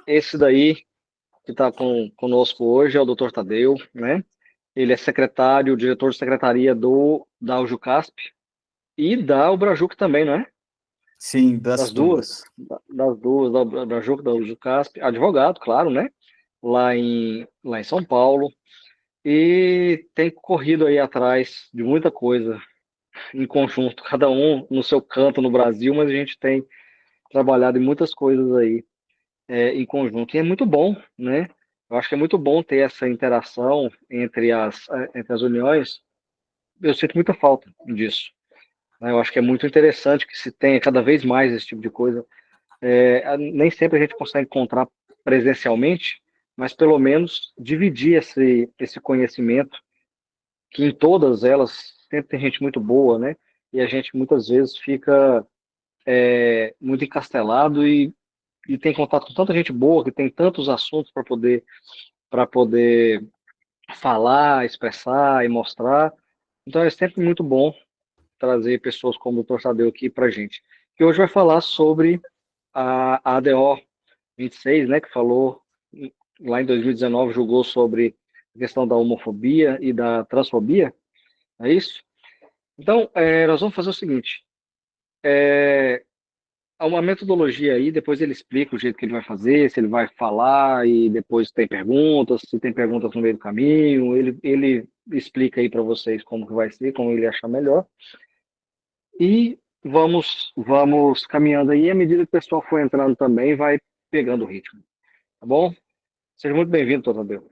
esse daí que está conosco hoje é o Dr. Tadeu, né? Ele é secretário, diretor de secretaria da UJUCASP e da UBRAJUC também, não é? Sim, das Das duas, duas. das duas, da UBRAJUC, da UJUCASP, advogado, claro, né? Lá em São Paulo, e tem corrido aí atrás de muita coisa em conjunto, cada um no seu canto no Brasil, mas a gente tem trabalhado em muitas coisas aí em conjunto. E é muito bom, né? Eu acho que é muito bom ter essa interação entre as uniões. Eu sinto muita falta disso, né? Eu acho que é muito interessante que se tenha cada vez mais esse tipo de coisa. Nem sempre a gente consegue encontrar presencialmente, mas pelo menos dividir esse conhecimento, que em todas elas sempre tem gente muito boa, né? E a gente muitas vezes fica muito encastelado e tem contato com tanta gente boa, que tem tantos assuntos para poder falar, expressar e mostrar. Então é sempre muito bom trazer pessoas como o Dr. Tadeu aqui para a gente. Que hoje vai falar sobre a ADO 26, né, que falou lá em 2019, julgou sobre a questão da homofobia e da transfobia, é isso? Então, nós vamos fazer o seguinte, há uma metodologia aí, depois ele explica o jeito que ele vai fazer, se ele vai falar e depois tem perguntas, se tem perguntas no meio do caminho, ele explica aí para vocês como que vai ser, como ele achar melhor. E vamos caminhando aí, à medida que o pessoal for entrando também, vai pegando o ritmo, tá bom? Seja muito bem-vindo, doutor Tadeu.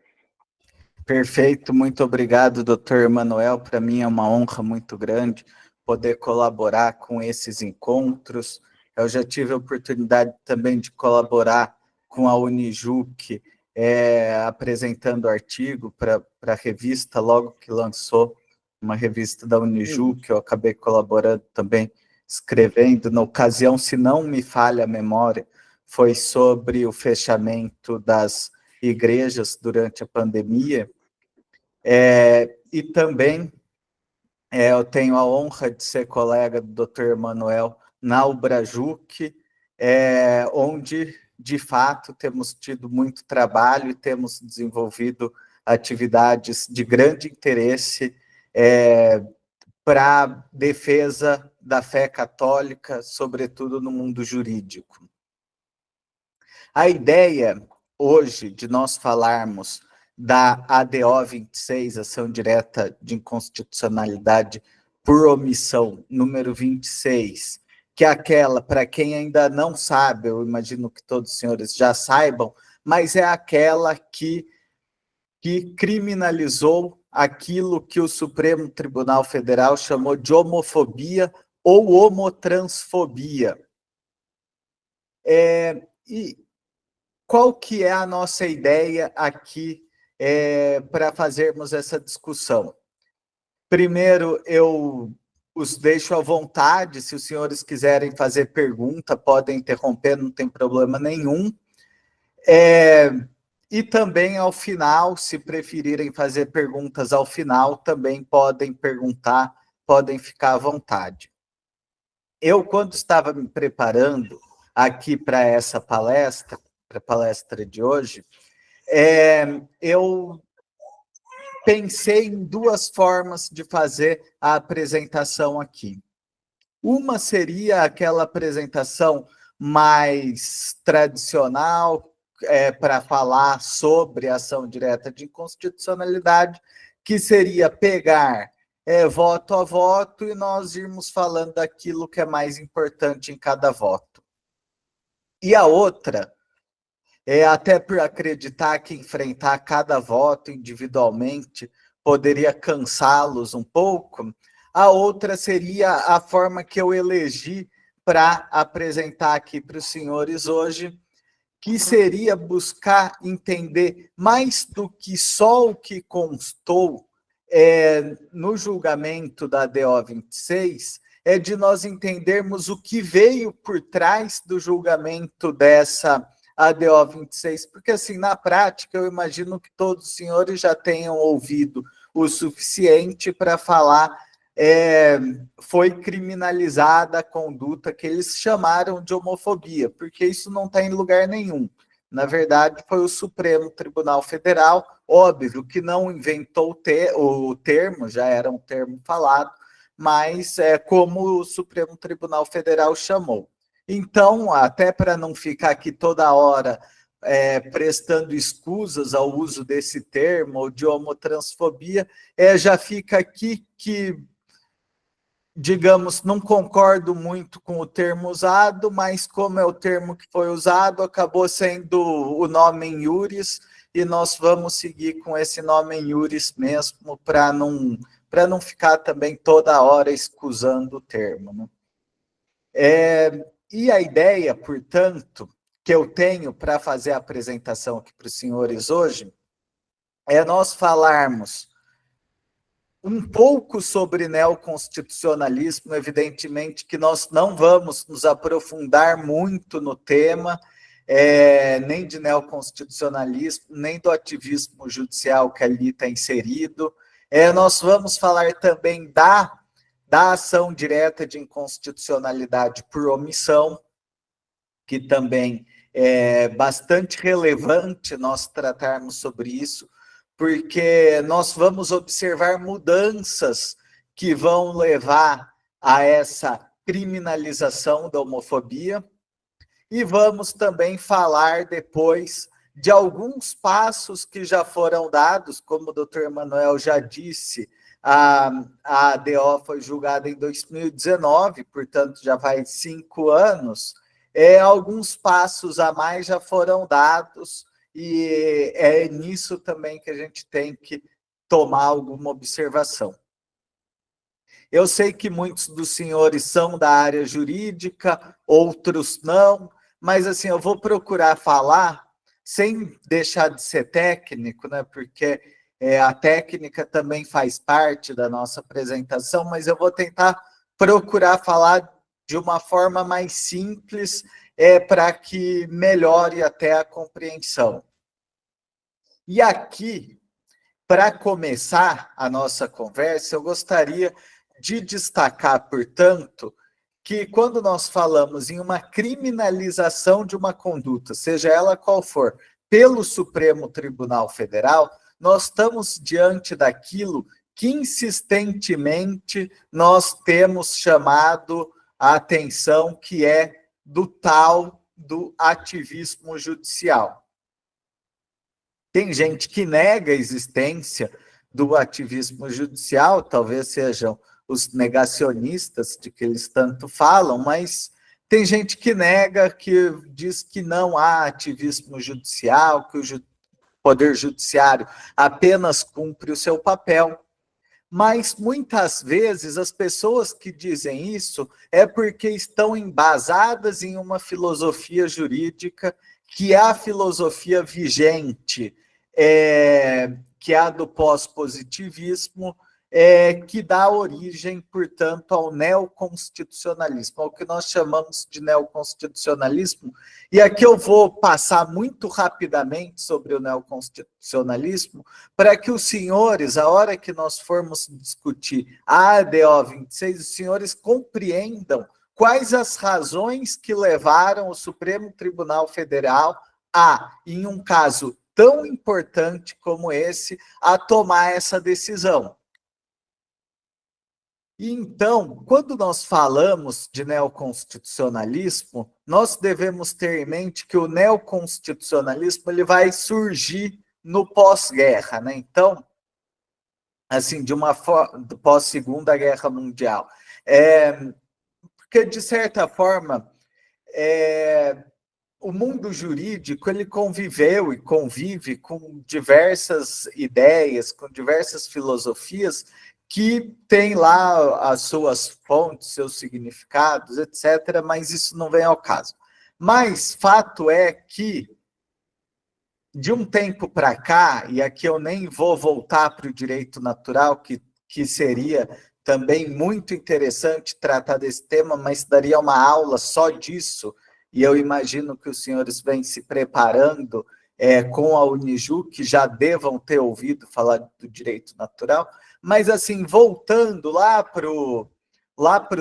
Perfeito, muito obrigado, doutor Emanuel. Para mim é uma honra muito grande poder colaborar com esses encontros. Eu já tive a oportunidade também de colaborar com a Unijuc, apresentando artigo para a revista, logo que lançou uma revista da Unijuc, eu acabei colaborando também, escrevendo. Na ocasião, se não me falha a memória, foi sobre o fechamento das igrejas durante a pandemia. E também eu tenho a honra de ser colega do Dr. Emanuel na UBRAJUC, onde, de fato, temos tido muito trabalho e temos desenvolvido atividades de grande interesse para a defesa da fé católica, sobretudo no mundo jurídico. A ideia, hoje, de nós falarmos da ADO 26, Ação Direta de Inconstitucionalidade por Omissão, número 26, que é aquela, para quem ainda não sabe, eu imagino que todos os senhores já saibam, mas é aquela que criminalizou aquilo que o Supremo Tribunal Federal chamou de homofobia ou homotransfobia. E qual que é a nossa ideia aqui para fazermos essa discussão? Primeiro, eu os deixo à vontade, se os senhores quiserem fazer pergunta, podem interromper, não tem problema nenhum. E também, ao final, se preferirem fazer perguntas ao final, também podem perguntar, podem ficar à vontade. Eu, quando estava me preparando aqui para essa palestra, para a palestra de hoje, eu pensei em duas formas de fazer a apresentação aqui. Uma seria aquela apresentação mais tradicional, para falar sobre a ação direta de inconstitucionalidade, que seria pegar voto a voto e nós irmos falando daquilo que é mais importante em cada voto. E a outra, até por acreditar que enfrentar cada voto individualmente poderia cansá-los um pouco, a outra seria a forma que eu elegi para apresentar aqui para os senhores hoje, que seria buscar entender mais do que só o que constou no julgamento da DO 26, de nós entendermos o que veio por trás do julgamento dessa ADO 26, porque assim, na prática, eu imagino que todos os senhores já tenham ouvido o suficiente para falar foi criminalizada a conduta que eles chamaram de homofobia, porque isso não está em lugar nenhum. Na verdade, foi o Supremo Tribunal Federal, óbvio que não inventou o termo, já era um termo falado, mas é como o Supremo Tribunal Federal chamou. Então, até para não ficar aqui toda hora prestando escusas ao uso desse termo, de homotransfobia, já fica aqui que, digamos, não concordo muito com o termo usado, mas como é o termo que foi usado, acabou sendo o nome em iuris, e nós vamos seguir com esse nome em iuris mesmo, para não ficar também toda hora escusando o termo, né? E a ideia, portanto, que eu tenho para fazer a apresentação aqui para os senhores hoje, é nós falarmos um pouco sobre neoconstitucionalismo. Evidentemente que nós não vamos nos aprofundar muito no tema, nem de neoconstitucionalismo, nem do ativismo judicial que ali está inserido. Nós vamos falar também da ação direta de inconstitucionalidade por omissão, que também é bastante relevante nós tratarmos sobre isso, porque nós vamos observar mudanças que vão levar a essa criminalização da homofobia, e vamos também falar depois de alguns passos que já foram dados, como o doutor Emanuel já disse, a ADO foi julgada em 2019, portanto já faz 5 anos, alguns passos a mais já foram dados, e é nisso também que a gente tem que tomar alguma observação. Eu sei que muitos dos senhores são da área jurídica, outros não, mas assim, eu vou procurar falar sem deixar de ser técnico, né? Porque a técnica também faz parte da nossa apresentação, mas eu vou tentar procurar falar de uma forma mais simples, para que melhore até a compreensão. E aqui, para começar a nossa conversa, eu gostaria de destacar, portanto, que quando nós falamos em uma criminalização de uma conduta, seja ela qual for, pelo Supremo Tribunal Federal, nós estamos diante daquilo que insistentemente nós temos chamado a atenção, que é do tal do ativismo judicial. Tem gente que nega a existência do ativismo judicial, talvez sejam os negacionistas de que eles tanto falam, mas tem gente que nega, que diz que não há ativismo judicial, que o Poder Judiciário apenas cumpre o seu papel. Mas muitas vezes as pessoas que dizem isso é porque estão embasadas em uma filosofia jurídica, que é a filosofia vigente, que é a do pós-positivismo, que dá origem, portanto, ao neoconstitucionalismo, ao que nós chamamos de neoconstitucionalismo. E aqui eu vou passar muito rapidamente sobre o neoconstitucionalismo, para que os senhores, a hora que nós formos discutir a ADO 26, os senhores compreendam quais as razões que levaram o Supremo Tribunal Federal a, em um caso tão importante como esse, a tomar essa decisão. E então, quando nós falamos de neoconstitucionalismo, nós devemos ter em mente que o neoconstitucionalismo ele vai surgir no pós-guerra, né? Então, assim, de uma forma, pós-Segunda Guerra Mundial. Porque, de certa forma, o mundo jurídico ele conviveu e convive com diversas ideias, com diversas filosofias, que tem lá as suas fontes, seus significados, etc., mas isso não vem ao caso. Mas fato é que, de um tempo para cá, e aqui eu nem vou voltar para o direito natural, que seria também muito interessante tratar desse tema, mas daria uma aula só disso, e eu imagino que os senhores vêm se preparando com a Uniju, que já devam ter ouvido falar do direito natural. Mas, assim, voltando lá para o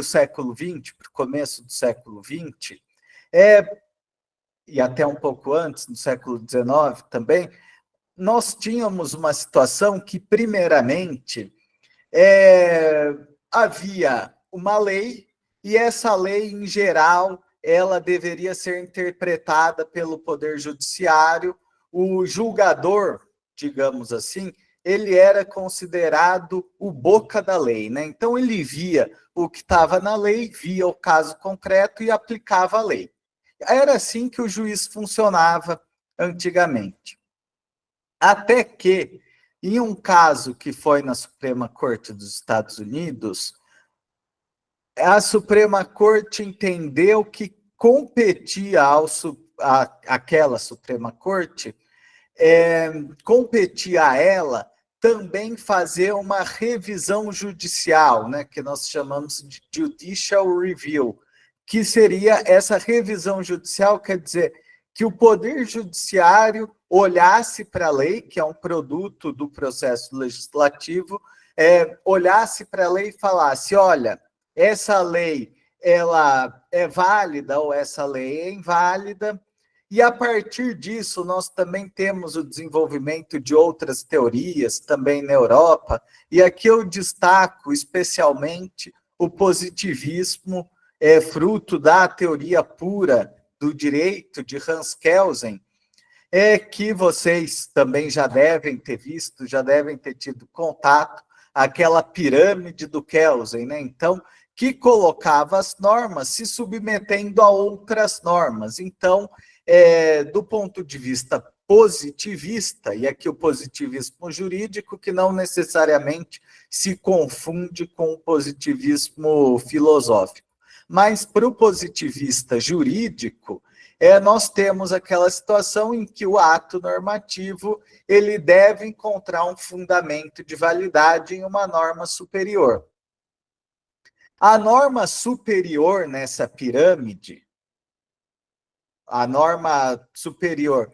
século XX, para o começo do século XX, e até um pouco antes, no século XIX também, nós tínhamos uma situação que, primeiramente, havia uma lei, e essa lei, em geral, ela deveria ser interpretada pelo Poder Judiciário. O julgador, digamos assim, ele era considerado o boca da lei, né? Então, ele via o que estava na lei, via o caso concreto e aplicava a lei. Era assim que o juiz funcionava antigamente. Até que, em um caso que foi na Suprema Corte dos Estados Unidos, a Suprema Corte entendeu que competia àquela Suprema Corte, competia a ela também fazer uma revisão judicial, né, que nós chamamos de judicial review, que seria essa revisão judicial, quer dizer, que o Poder Judiciário olhasse para a lei, que é um produto do processo legislativo, olhasse para a lei e falasse, olha, essa lei ela é válida ou essa lei é inválida, e a partir disso nós também temos o desenvolvimento de outras teorias também na Europa, e aqui eu destaco especialmente o positivismo, fruto da teoria pura do direito de Hans Kelsen, que vocês também já devem ter visto, já devem ter tido contato, aquela pirâmide do Kelsen, né? Então, que colocava as normas se submetendo a outras normas. Então, do ponto de vista positivista, e aqui o positivismo jurídico, que não necessariamente se confunde com o positivismo filosófico. Mas para o positivista jurídico, nós temos aquela situação em que o ato normativo ele deve encontrar um fundamento de validade em uma norma superior. A norma superior nessa pirâmide, a norma superior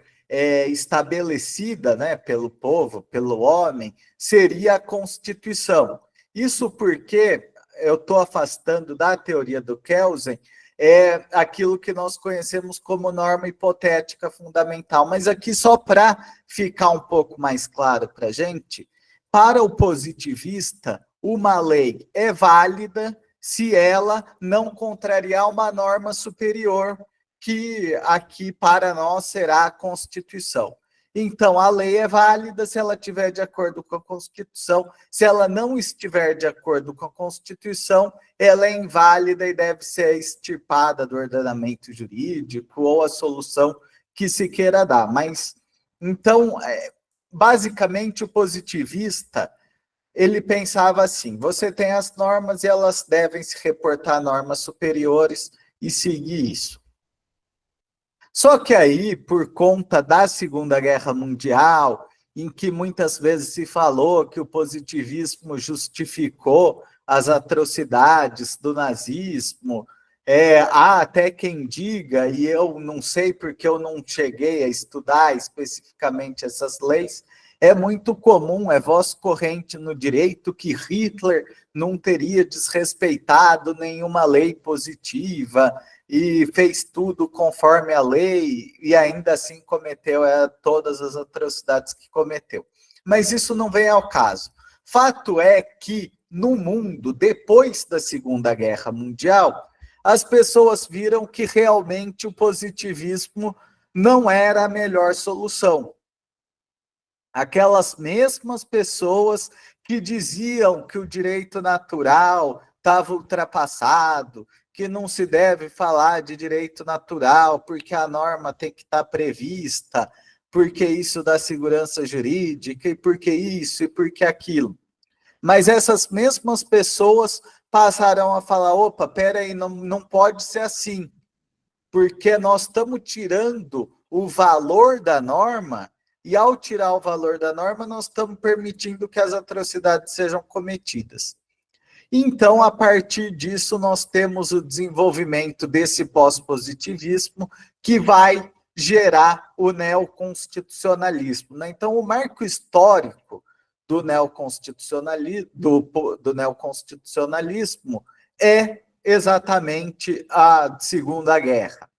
estabelecida, né, pelo povo, pelo homem, seria a Constituição. Isso porque eu estou afastando da teoria do Kelsen aquilo que nós conhecemos como norma hipotética fundamental. Mas aqui, só para ficar um pouco mais claro para a gente, para o positivista, uma lei é válida se ela não contrariar uma norma superior, que aqui para nós será a Constituição. Então, a lei é válida se ela estiver de acordo com a Constituição. Se ela não estiver de acordo com a Constituição, ela é inválida e deve ser extirpada do ordenamento jurídico ou a solução que se queira dar. Mas, então, basicamente, o positivista, ele pensava assim, você tem as normas e elas devem se reportar a normas superiores e seguir isso. Só que aí, por conta da Segunda Guerra Mundial, em que muitas vezes se falou que o positivismo justificou as atrocidades do nazismo, há até quem diga, e eu não sei porque eu não cheguei a estudar especificamente essas leis, é muito comum, é voz corrente no direito, que Hitler não teria desrespeitado nenhuma lei positiva e fez tudo conforme a lei e ainda assim cometeu todas as atrocidades que cometeu. Mas isso não vem ao caso. Fato é que no mundo, depois da Segunda Guerra Mundial, as pessoas viram que realmente o positivismo não era a melhor solução. Aquelas mesmas pessoas que diziam que o direito natural estava ultrapassado, que não se deve falar de direito natural, porque a norma tem que estar prevista, porque isso dá segurança jurídica, e porque isso, e porque aquilo. Mas essas mesmas pessoas passaram a falar, opa, peraí, não pode ser assim, porque nós estamos tirando o valor da norma, e ao tirar o valor da norma, nós estamos permitindo que as atrocidades sejam cometidas. Então, a partir disso, nós temos o desenvolvimento desse pós-positivismo que vai gerar o neoconstitucionalismo, né? Então, o marco histórico do neoconstitucionalismo é exatamente a Segunda Guerra.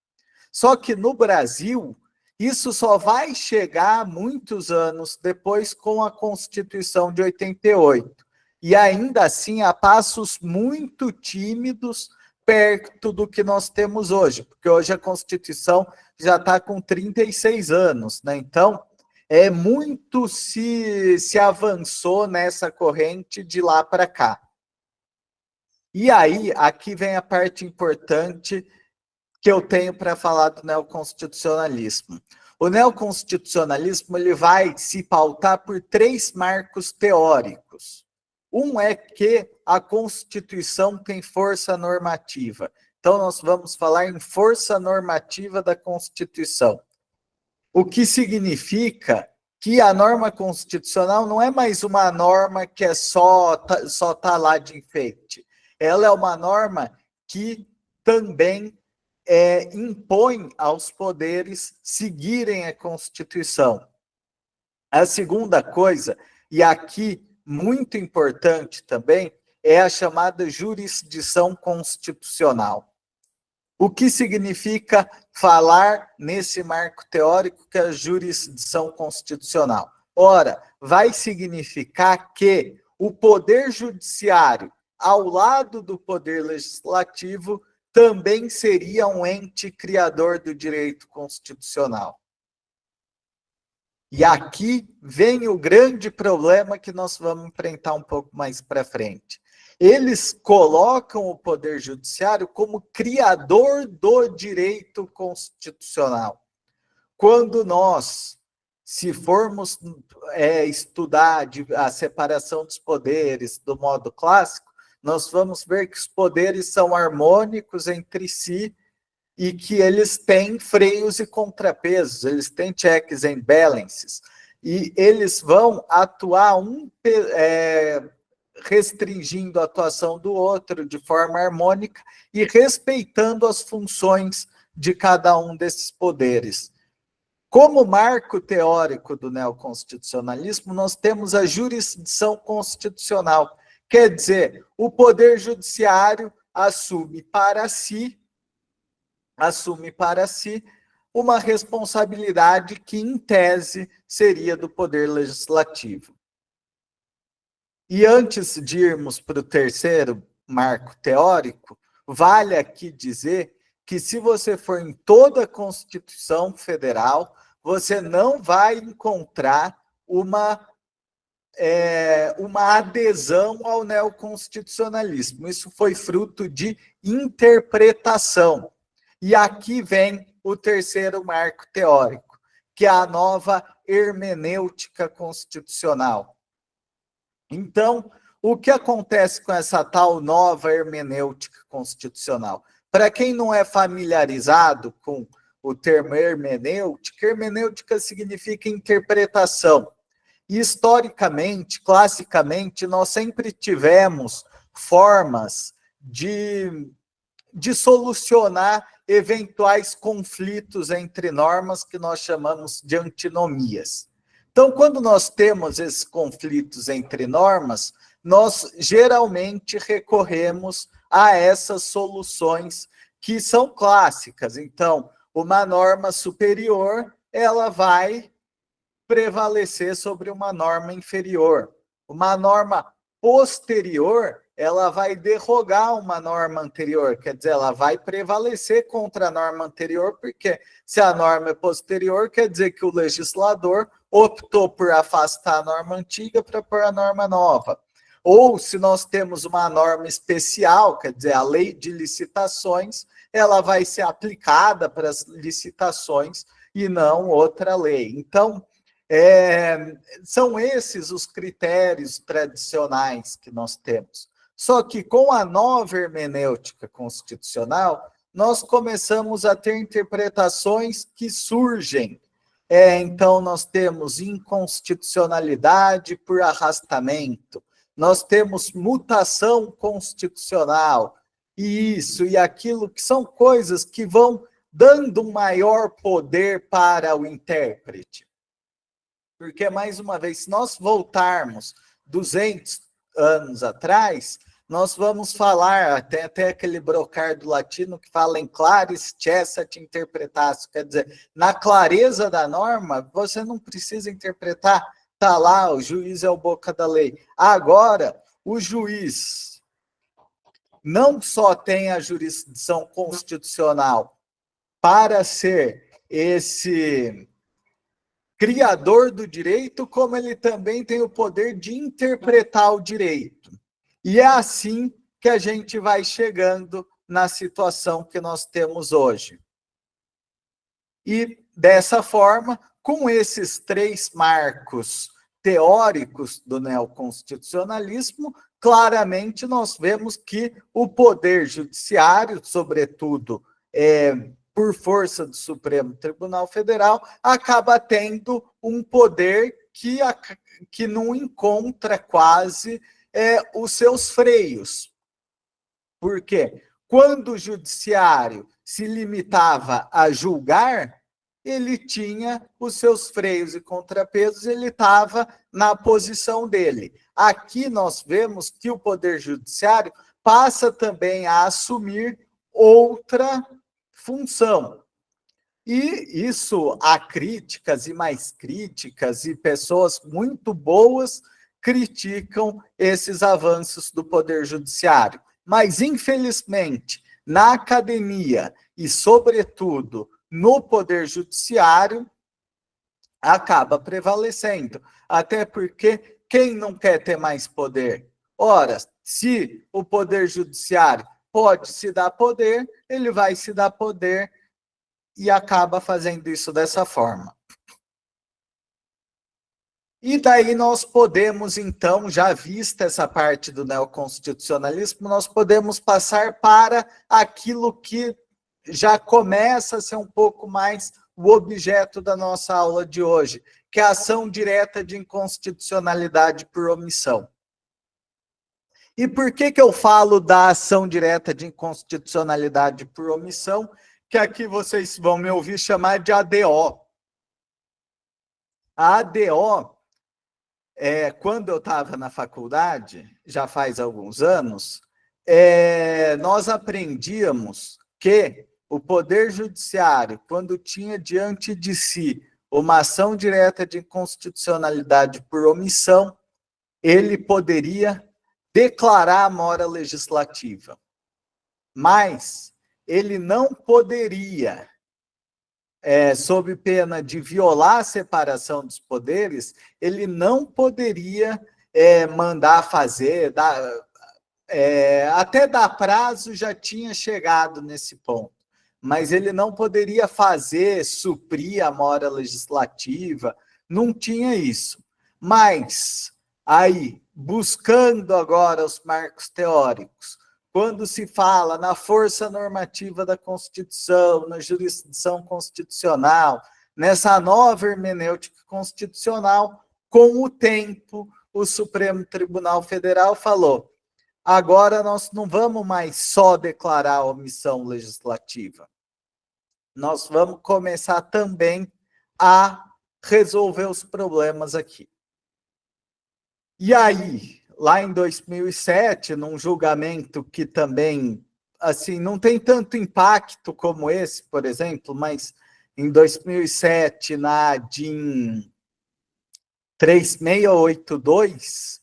Só que no Brasil, isso só vai chegar muitos anos depois com a Constituição de 88. E ainda assim, a passos muito tímidos perto do que nós temos hoje, porque hoje a Constituição já está com 36 anos, né? Então, muito se avançou nessa corrente de lá para cá. E aí, aqui vem a parte importante que eu tenho para falar do neoconstitucionalismo. O neoconstitucionalismo ele vai se pautar por 3 marcos teóricos. Um é que a Constituição tem força normativa. Então, nós vamos falar em força normativa da Constituição. O que significa que a norma constitucional não é mais uma norma que só tá lá de enfeite. Ela é uma norma que também impõe aos poderes seguirem a Constituição. A segunda coisa, e aqui muito importante também, é a chamada jurisdição constitucional. O que significa falar nesse marco teórico que é a jurisdição constitucional? Ora, vai significar que o poder judiciário, ao lado do poder legislativo, também seria um ente criador do direito constitucional. E aqui vem o grande problema que nós vamos enfrentar um pouco mais para frente. Eles colocam o Poder Judiciário como criador do direito constitucional. Quando nós, se formos estudar a separação dos poderes do modo clássico, nós vamos ver que os poderes são harmônicos entre si e que eles têm freios e contrapesos, eles têm checks and balances, e eles vão atuar restringindo a atuação do outro de forma harmônica e respeitando as funções de cada um desses poderes. Como marco teórico do neoconstitucionalismo, nós temos a jurisdição constitucional, quer dizer, o poder judiciário assume para si uma responsabilidade que, em tese, seria do poder legislativo. E antes de irmos para o terceiro marco teórico, vale aqui dizer que se você for em toda a Constituição Federal, você não vai encontrar uma adesão ao neoconstitucionalismo. Isso foi fruto de interpretação. E aqui vem o terceiro marco teórico, que é a nova hermenêutica constitucional. Então, o que acontece com essa tal nova hermenêutica constitucional? Para quem não é familiarizado com o termo hermenêutica, hermenêutica significa interpretação. E, historicamente, classicamente, nós sempre tivemos formas de solucionar eventuais conflitos entre normas que nós chamamos de antinomias. Então, quando nós temos esses conflitos entre normas, nós geralmente recorremos a essas soluções que são clássicas. Então, uma norma superior, ela vai prevalecer sobre uma norma inferior. Uma norma posterior, ela vai derrogar uma norma anterior, quer dizer, ela vai prevalecer contra a norma anterior, porque se a norma é posterior, quer dizer que o legislador optou por afastar a norma antiga para pôr a norma nova. Ou se nós temos uma norma especial, quer dizer, a lei de licitações, ela vai ser aplicada para as licitações e não outra lei. Então, são esses os critérios tradicionais que nós temos. Só que com a nova hermenêutica constitucional, nós começamos a ter interpretações que surgem. Então, nós temos inconstitucionalidade por arrastamento, nós temos mutação constitucional, e isso e aquilo, que são coisas que vão dando um maior poder para o intérprete. Porque, mais uma vez, se nós voltarmos 200 anos atrás, nós vamos falar, até aquele brocardo latino que fala em claris cessat interpretatio, quer dizer, na clareza da norma, você não precisa interpretar, está lá, o juiz é o boca da lei. Agora, o juiz não só tem a jurisdição constitucional para ser esse criador do direito, como ele também tem o poder de interpretar o direito. E é assim que a gente vai chegando na situação que nós temos hoje. E, dessa forma, com esses 3 marcos teóricos do neoconstitucionalismo, claramente nós vemos que o poder judiciário, sobretudo por força do Supremo Tribunal Federal, acaba tendo um poder que não encontra quase os seus freios. Por quê? Quando o judiciário se limitava a julgar, ele tinha os seus freios e contrapesos, ele estava na posição dele. Aqui nós vemos que o Poder Judiciário passa também a assumir outra função. E isso há críticas e mais críticas, e pessoas muito boas criticam esses avanços do Poder Judiciário. Mas, infelizmente, na academia e, sobretudo, no Poder Judiciário, acaba prevalecendo. Até porque quem não quer ter mais poder? Ora, se o Poder Judiciário pode se dar poder, ele vai se dar poder e acaba fazendo isso dessa forma. E daí nós podemos, então, já vista essa parte do neoconstitucionalismo, nós podemos passar para aquilo que já começa a ser um pouco mais o objeto da nossa aula de hoje, que é a ação direta de inconstitucionalidade por omissão. E por que eu falo da ação direta de inconstitucionalidade por omissão, que aqui vocês vão me ouvir chamar de ADO. A ADO, quando eu estava na faculdade, já faz alguns anos, nós aprendíamos que o Poder Judiciário, quando tinha diante de si uma ação direta de inconstitucionalidade por omissão, ele poderia declarar a mora legislativa. Mas ele não poderia, sob pena de violar a separação dos poderes, ele não poderia mandar fazer, até dar prazo já tinha chegado nesse ponto, mas ele não poderia fazer, suprir a mora legislativa, não tinha isso. Mas, aí, buscando agora os marcos teóricos, quando se fala na força normativa da Constituição, na jurisdição constitucional, nessa nova hermenêutica constitucional, com o tempo, o Supremo Tribunal Federal falou: agora nós não vamos mais só declarar a omissão legislativa, nós vamos começar também a resolver os problemas aqui. E aí, lá em 2007, num julgamento que também, assim, não tem tanto impacto como esse, por exemplo, mas em 2007, na DIN 3682,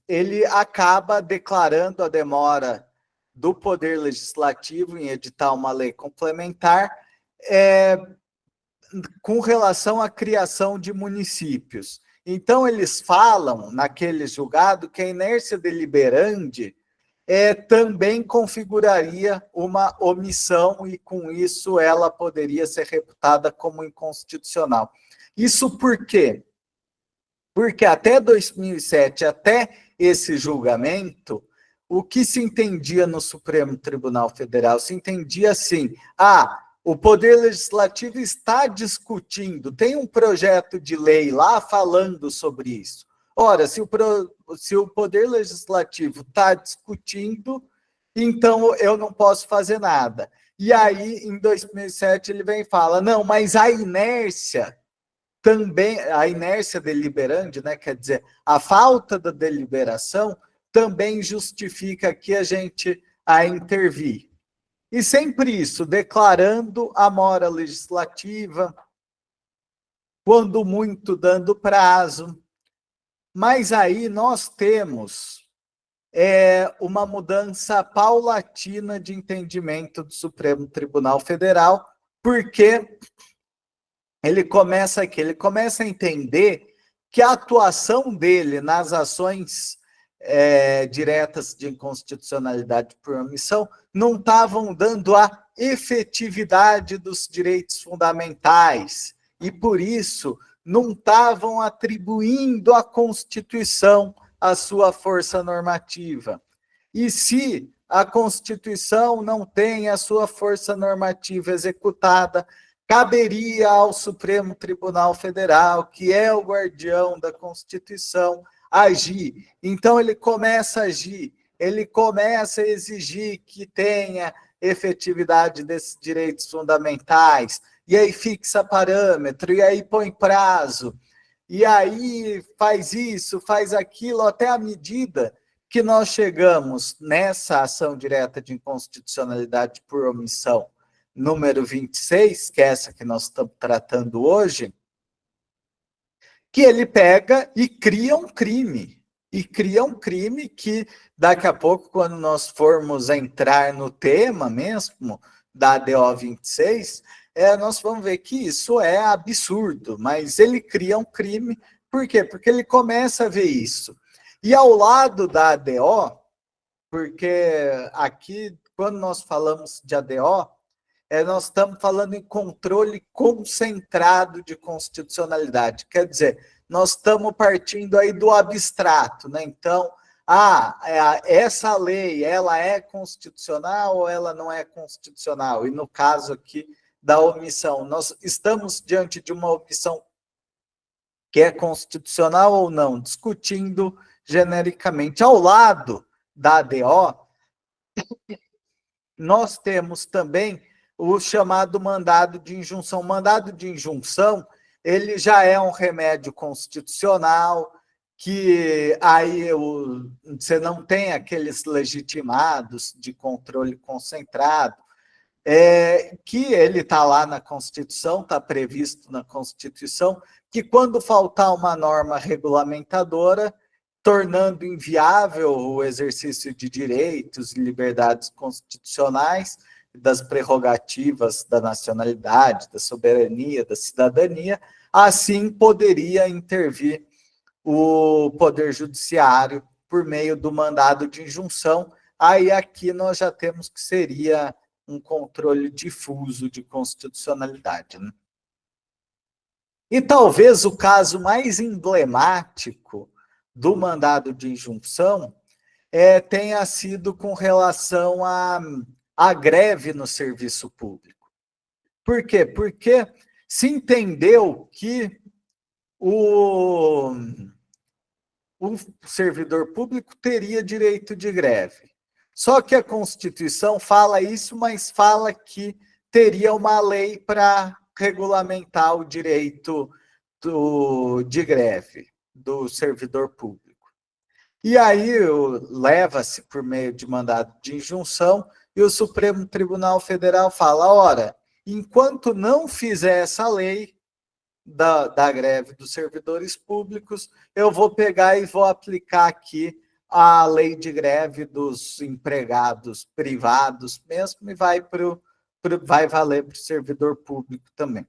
ele acaba declarando a demora do Poder Legislativo em editar uma lei complementar com relação à criação de municípios. Então, eles falam, naquele julgado, que a inércia deliberante também configuraria uma omissão e, com isso, ela poderia ser reputada como inconstitucional. Isso por quê? Porque até 2007, até esse julgamento, o que se entendia no Supremo Tribunal Federal? Se entendia assim: o Poder Legislativo está discutindo, tem um projeto de lei lá falando sobre isso. Ora, se o Poder Legislativo está discutindo, então eu não posso fazer nada. E aí, em 2007, ele vem e fala: não, mas a inércia também, a inércia deliberante, né, quer dizer, a falta da deliberação, também justifica aqui a gente a intervir. E sempre isso, declarando a mora legislativa, quando muito dando prazo. Mas aí nós temos uma mudança paulatina de entendimento do Supremo Tribunal Federal, porque ele começa a entender que a atuação dele nas ações diretas de inconstitucionalidade por omissão não estavam dando a efetividade dos direitos fundamentais e, por isso, não estavam atribuindo à Constituição a sua força normativa. E se a Constituição não tem a sua força normativa executada, caberia ao Supremo Tribunal Federal, que é o guardião da Constituição, agir. Então, ele começa a agir, ele começa a exigir que tenha efetividade desses direitos fundamentais, e aí fixa parâmetro, e aí põe prazo, e aí faz isso, faz aquilo, até a medida que nós chegamos nessa ação direta de inconstitucionalidade por omissão, número 26, que é essa que nós estamos tratando hoje, que ele pega e cria um crime. E cria um crime que, daqui a pouco, quando nós formos entrar no tema mesmo da ADO 26, nós vamos ver que isso é absurdo, mas ele cria um crime, por quê? Porque ele começa a ver isso. E ao lado da ADO, porque aqui, quando nós falamos de ADO, nós estamos falando em controle concentrado de constitucionalidade. Quer dizer, nós estamos partindo aí do abstrato, né? Então, essa lei, ela é constitucional ou ela não é constitucional? E no caso aqui da omissão, nós estamos diante de uma omissão que é constitucional ou não, discutindo genericamente. Ao lado da ADO, nós temos também o chamado mandado de injunção. O mandado de injunção, ele já é um remédio constitucional, que aí você não tem aqueles legitimados de controle concentrado, que ele está lá na Constituição, está previsto na Constituição, que quando faltar uma norma regulamentadora, tornando inviável o exercício de direitos e liberdades constitucionais, das prerrogativas da nacionalidade, da soberania, da cidadania, assim poderia intervir o Poder Judiciário por meio do mandado de injunção. Aí aqui nós já temos que seria um controle difuso de constitucionalidade, né? E talvez o caso mais emblemático do mandado de injunção tenha sido com relação à greve no serviço público. Por quê? Porque se entendeu que o servidor público teria direito de greve. Só que a Constituição fala isso, mas fala que teria uma lei para regulamentar o direito de greve do servidor público. E aí leva-se por meio de mandado de injunção e o Supremo Tribunal Federal fala, ora, enquanto não fizer essa lei da greve dos servidores públicos, eu vou pegar e vou aplicar aqui a lei de greve dos empregados privados mesmo e vai valer para o servidor público também.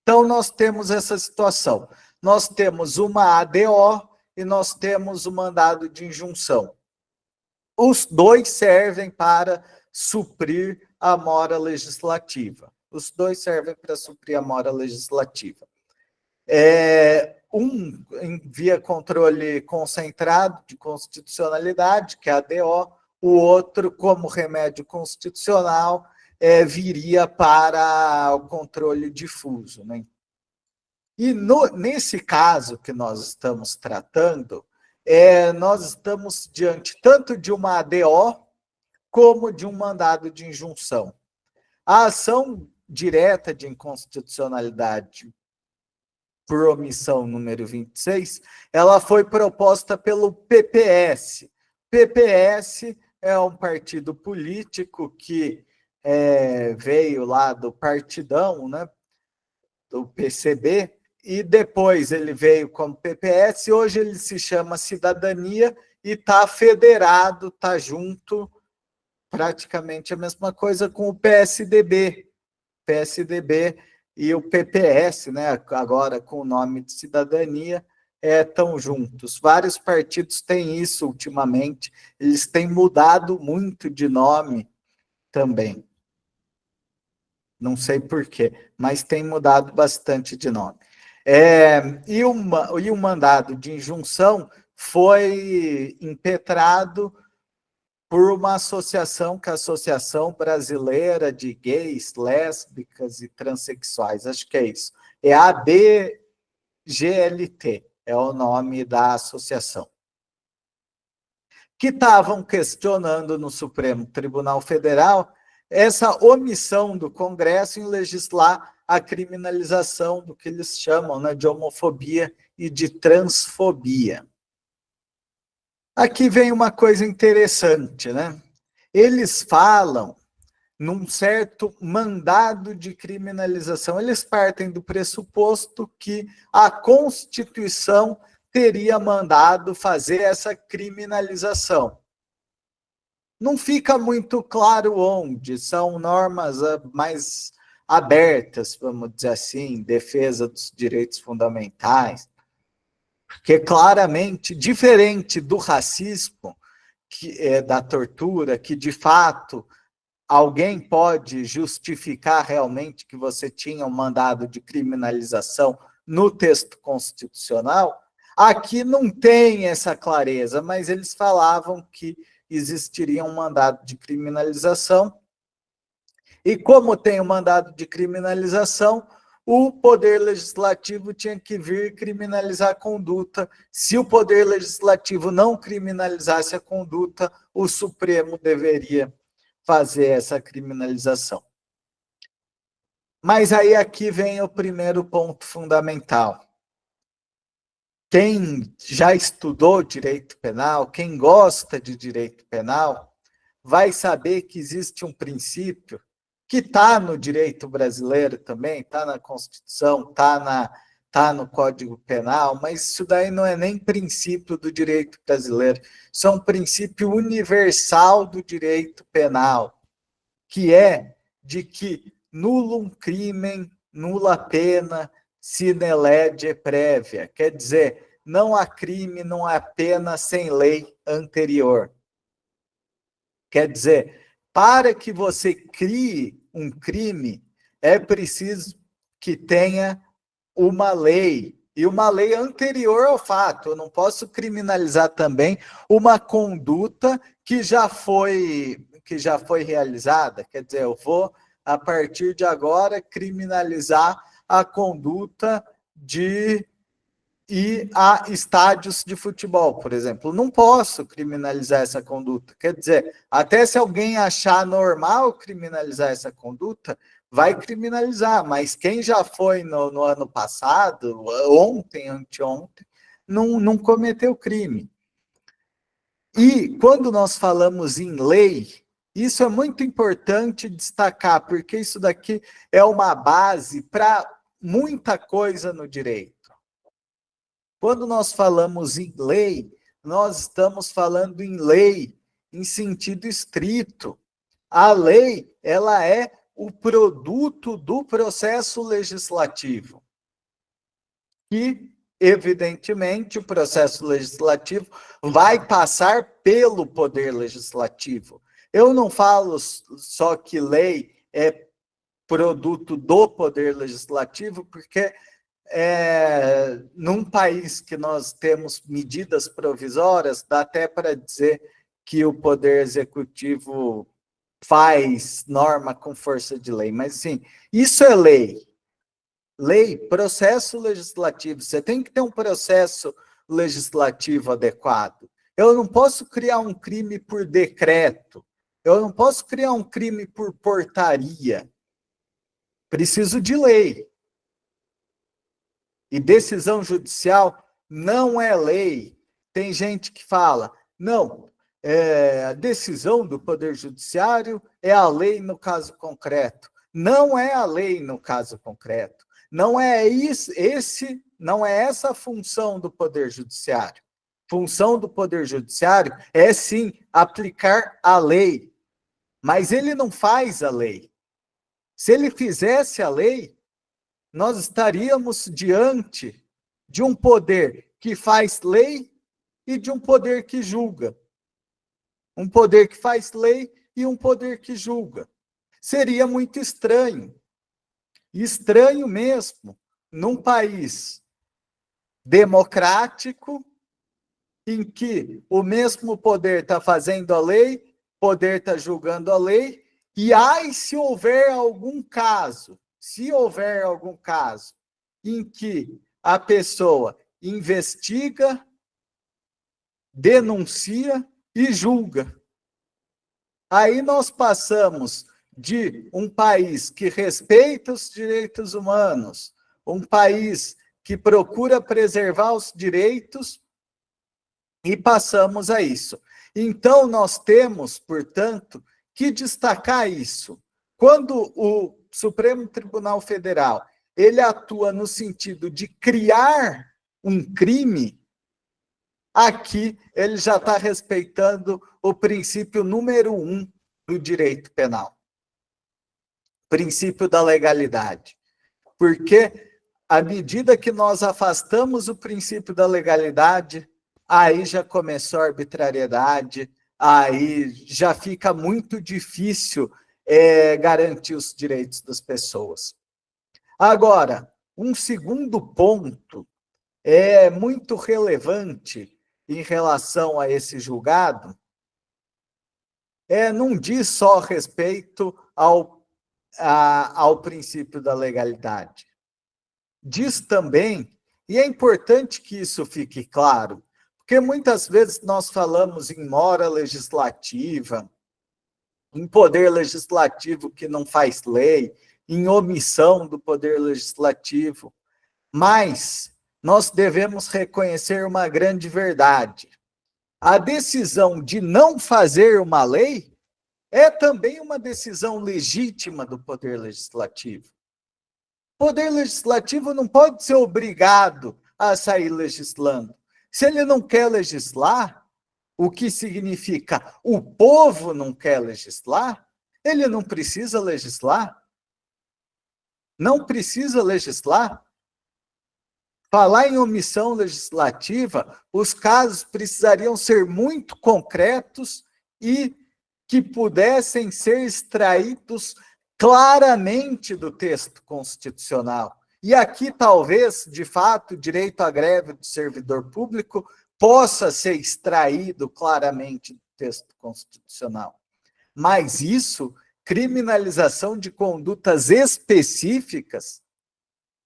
Então, nós temos essa situação. Nós temos uma ADO e nós temos o mandado de injunção. Os dois servem para suprir a mora legislativa. Os dois servem para suprir a mora legislativa. Um via controle concentrado de constitucionalidade, que é a ADO, o outro, como remédio constitucional, viria para o controle difuso, né? E nesse caso que nós estamos tratando, nós estamos diante tanto de uma ADO como de um mandado de injunção. A ação direta de inconstitucionalidade por omissão número 26, ela foi proposta pelo PPS, PPS é um partido político que veio lá do Partidão, né, do PCB, e depois ele veio como PPS, hoje ele se chama Cidadania e está federado, está junto, praticamente a mesma coisa com o PSDB. PSDB e o PPS, né, agora com o nome de Cidadania, estão juntos. Vários partidos têm isso ultimamente, eles têm mudado muito de nome também. Não sei por quê, mas tem mudado bastante de nome. E o mandado de injunção foi impetrado por uma associação, que é a Associação Brasileira de Gays, Lésbicas e Transsexuais, acho que é isso. É a ABGLT, é o nome da associação. Que estavam questionando no Supremo Tribunal Federal essa omissão do Congresso em legislar a criminalização do que eles chamam, né, de homofobia e de transfobia. Aqui vem uma coisa interessante, né? Eles falam num certo mandado de criminalização. Eles partem do pressuposto que a Constituição teria mandado fazer essa criminalização. Não fica muito claro onde, são normas mais abertas, vamos dizer assim, defesa dos direitos fundamentais, que claramente, diferente do racismo, da tortura, que de fato alguém pode justificar realmente que você tinha um mandado de criminalização no texto constitucional, aqui não tem essa clareza, mas eles falavam que existiria um mandado de criminalização, e como tem um mandado de criminalização, o Poder Legislativo tinha que vir criminalizar a conduta. Se o Poder Legislativo não criminalizasse a conduta, o Supremo deveria fazer essa criminalização. Mas aí aqui vem o primeiro ponto fundamental. Quem já estudou direito penal, quem gosta de direito penal, vai saber que existe um princípio que está no direito brasileiro também, está na Constituição, está no Código Penal, mas isso daí não é nem princípio do direito brasileiro, isso é um princípio universal do direito penal, que é de que nullum crimen, nulla pena, sine lege prévia, quer dizer, não há crime, não há pena sem lei anterior. Quer dizer, para que você crie um crime, é preciso que tenha uma lei, e uma lei anterior ao fato. Eu não posso criminalizar também uma conduta que já foi realizada. Quer dizer, eu vou, a partir de agora, criminalizar a conduta de ir a estádios de futebol, por exemplo. Não posso criminalizar essa conduta. Quer dizer, até se alguém achar normal criminalizar essa conduta, vai criminalizar, mas quem já foi no ano passado, ontem, anteontem, não cometeu crime. E quando nós falamos em lei, isso é muito importante destacar, porque isso daqui é uma base para muita coisa no direito. Quando nós falamos em lei, nós estamos falando em lei em sentido estrito. A lei, ela é o produto do processo legislativo. E, evidentemente, o processo legislativo vai passar pelo Poder Legislativo. Eu não falo só que lei é produto do Poder Legislativo, porque num país que nós temos medidas provisórias, dá até para dizer que o Poder Executivo faz norma com força de lei, mas sim, isso é lei. Lei, processo legislativo, você tem que ter um processo legislativo adequado. Eu não posso criar um crime por decreto, eu não posso criar um crime por portaria. Preciso de lei. E decisão judicial não é lei. Tem gente que fala, não, a decisão do Poder Judiciário é a lei no caso concreto. Não é a lei no caso concreto. Não é não é essa a função do Poder Judiciário. Função do Poder Judiciário é, sim, aplicar a lei, mas ele não faz a lei. Se ele fizesse a lei, nós estaríamos diante de um poder que faz lei e de um poder que julga. Um poder que faz lei e um poder que julga. Seria muito estranho. Estranho mesmo, num país democrático, em que o mesmo poder está fazendo a lei, poder está julgando a lei, e aí se houver algum caso em que a pessoa investiga, denuncia e julga. Aí nós passamos de um país que respeita os direitos humanos, um país que procura preservar os direitos, e passamos a isso. Então, nós temos, portanto, que destacar isso. Quando o Supremo Tribunal Federal ele atua no sentido de criar um crime, aqui ele já está respeitando o princípio número 1 do direito penal. Princípio da legalidade. Porque, à medida que nós afastamos o princípio da legalidade, aí já começou a arbitrariedade, aí já fica muito difícil garantir os direitos das pessoas. Agora, um segundo ponto é muito relevante em relação a esse julgado, não diz só respeito ao princípio da legalidade. Diz também, e é importante que isso fique claro, porque muitas vezes nós falamos em mora legislativa, em poder legislativo que não faz lei, em omissão do poder legislativo, mas nós devemos reconhecer uma grande verdade. A decisão de não fazer uma lei é também uma decisão legítima do poder legislativo. O poder legislativo não pode ser obrigado a sair legislando. Se ele não quer legislar, o que significa o povo não quer legislar, ele não precisa legislar. Não precisa legislar. Falar em omissão legislativa, os casos precisariam ser muito concretos e que pudessem ser extraídos claramente do texto constitucional. E aqui, talvez, de fato, o direito à greve do servidor público possa ser extraído claramente do texto constitucional. Mas isso, criminalização de condutas específicas,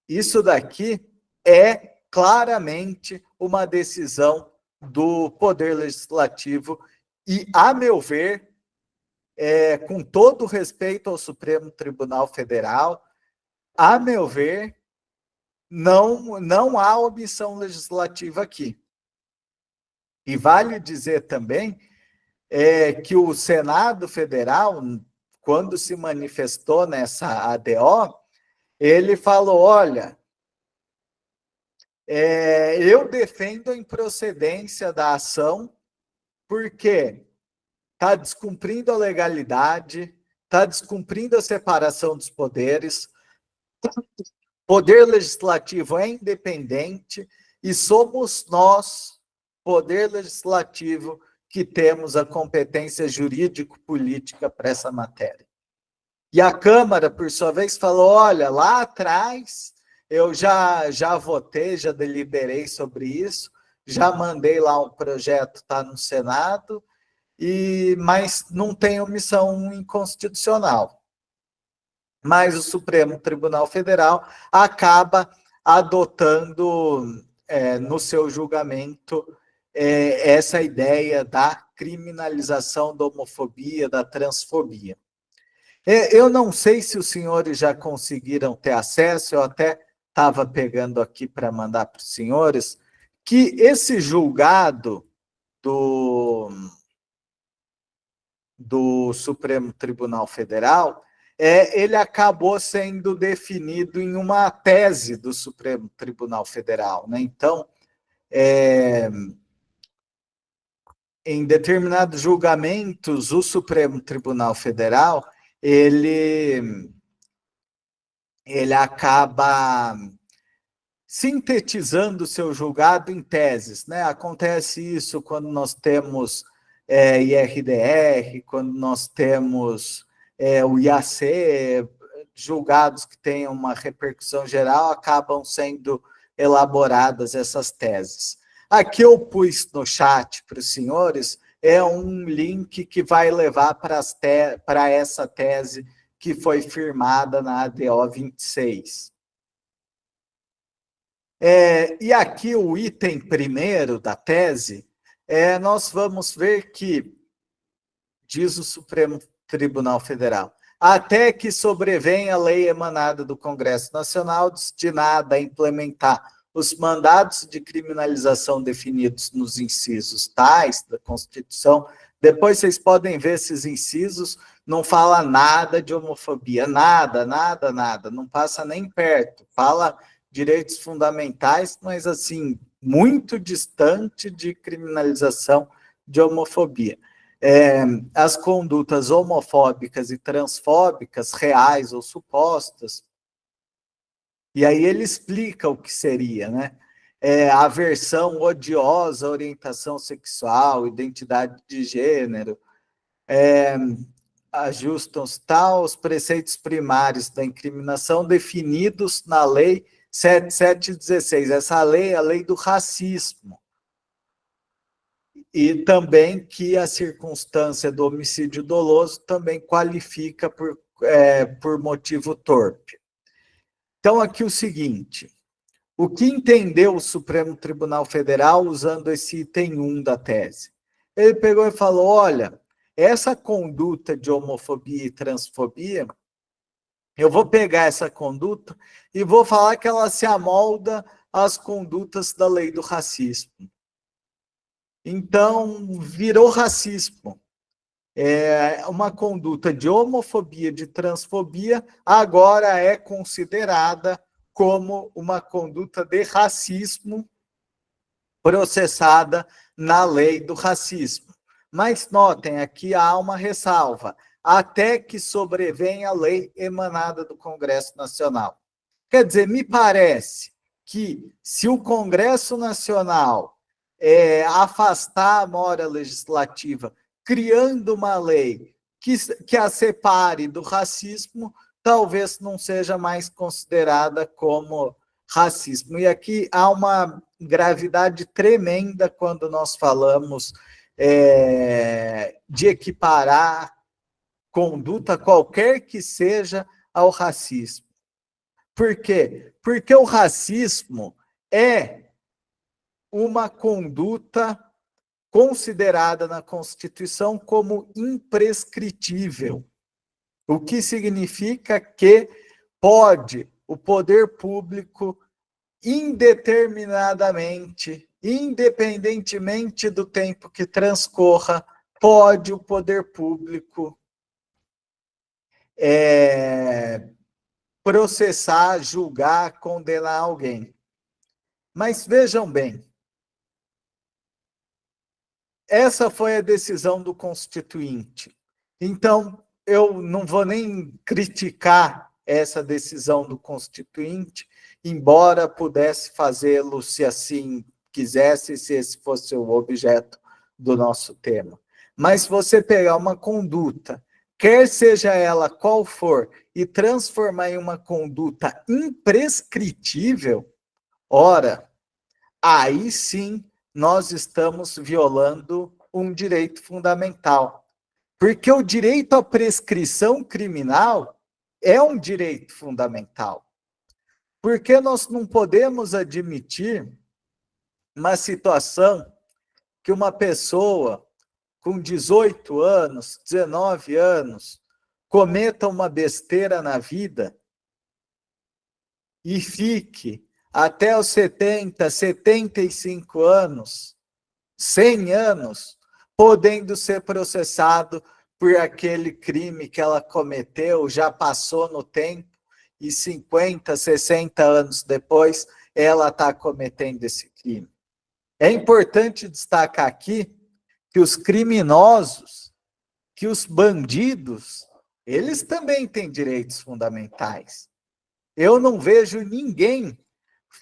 isso daqui é claramente uma decisão do Poder Legislativo e, a meu ver, com todo o respeito ao Supremo Tribunal Federal, a meu ver, não há omissão legislativa aqui. E vale dizer também que o Senado Federal, quando se manifestou nessa ADO, ele falou, olha, eu defendo a improcedência da ação porque está descumprindo a legalidade, está descumprindo a separação dos poderes, o poder legislativo é independente e somos nós, poder legislativo, que temos a competência jurídico-política para essa matéria. E a Câmara, por sua vez, falou, olha, lá atrás eu já votei, já deliberei sobre isso, já mandei lá um projeto, está no Senado, mas não tem omissão inconstitucional. Mas o Supremo Tribunal Federal acaba adotando no seu julgamento essa ideia da criminalização da homofobia, da transfobia. Eu não sei se os senhores já conseguiram ter acesso, eu até estava pegando aqui para mandar para os senhores, que esse julgado do Supremo Tribunal Federal, ele acabou sendo definido em uma tese do Supremo Tribunal Federal, né? Então, em determinados julgamentos, o Supremo Tribunal Federal ele acaba sintetizando o seu julgado em teses, né? Acontece isso quando nós temos IRDR, quando nós temos o IAC, julgados que têm uma repercussão geral, acabam sendo elaboradas essas teses. Aqui eu pus no chat para os senhores um link que vai levar para essa tese que foi firmada na ADO 26. E aqui o item primeiro da tese, nós vamos ver que, diz o Supremo Tribunal Federal, até que sobrevenha a lei emanada do Congresso Nacional destinada a implementar os mandatos de criminalização definidos nos incisos tais da Constituição. Depois vocês podem ver esses incisos, não fala nada de homofobia, nada, não passa nem perto, fala direitos fundamentais, mas assim, muito distante de criminalização de homofobia. As condutas homofóbicas e transfóbicas, reais ou supostas, e aí ele explica o que seria, né? Aversão odiosa, orientação sexual, identidade de gênero, ajustam-se os preceitos primários da incriminação definidos na Lei 7716. Essa lei é a lei do racismo. E também que a circunstância do homicídio doloso também qualifica por motivo torpe. Então, aqui o seguinte, o que entendeu o Supremo Tribunal Federal usando esse item 1 da tese? Ele pegou e falou, olha, essa conduta de homofobia e transfobia, eu vou pegar essa conduta e vou falar que ela se amolda às condutas da lei do racismo. Então, virou racismo. Uma conduta de homofobia, de transfobia, agora é considerada como uma conduta de racismo processada na lei do racismo. Mas notem, aqui há uma ressalva, até que sobrevenha a lei emanada do Congresso Nacional. Quer dizer, me parece que se o Congresso Nacional afastar a mora legislativa, criando uma lei que a separe do racismo, talvez não seja mais considerada como racismo. E aqui há uma gravidade tremenda quando nós falamos de equiparar conduta, qualquer que seja, ao racismo. Por quê? Porque o racismo é uma conduta considerada na Constituição como imprescritível, o que significa que pode o poder público indeterminadamente, independentemente do tempo que transcorra, pode o poder público processar, julgar, condenar alguém. Mas vejam bem, essa foi a decisão do Constituinte. Então, eu não vou nem criticar essa decisão do Constituinte, embora pudesse fazê-lo se assim quisesse, se esse fosse o objeto do nosso tema. Mas se você pegar uma conduta, quer seja ela qual for, e transformar em uma conduta imprescritível, ora, aí sim nós estamos violando um direito fundamental. Porque o direito à prescrição criminal é um direito fundamental. Porque nós não podemos admitir uma situação que uma pessoa com 18 anos, 19 anos, cometa uma besteira na vida e fique até os 70, 75 anos, 100 anos, podendo ser processado por aquele crime que ela cometeu, já passou no tempo, e 50, 60 anos depois, ela está cometendo esse crime. É importante destacar aqui que os criminosos, que os bandidos, eles também têm direitos fundamentais. Eu não vejo ninguém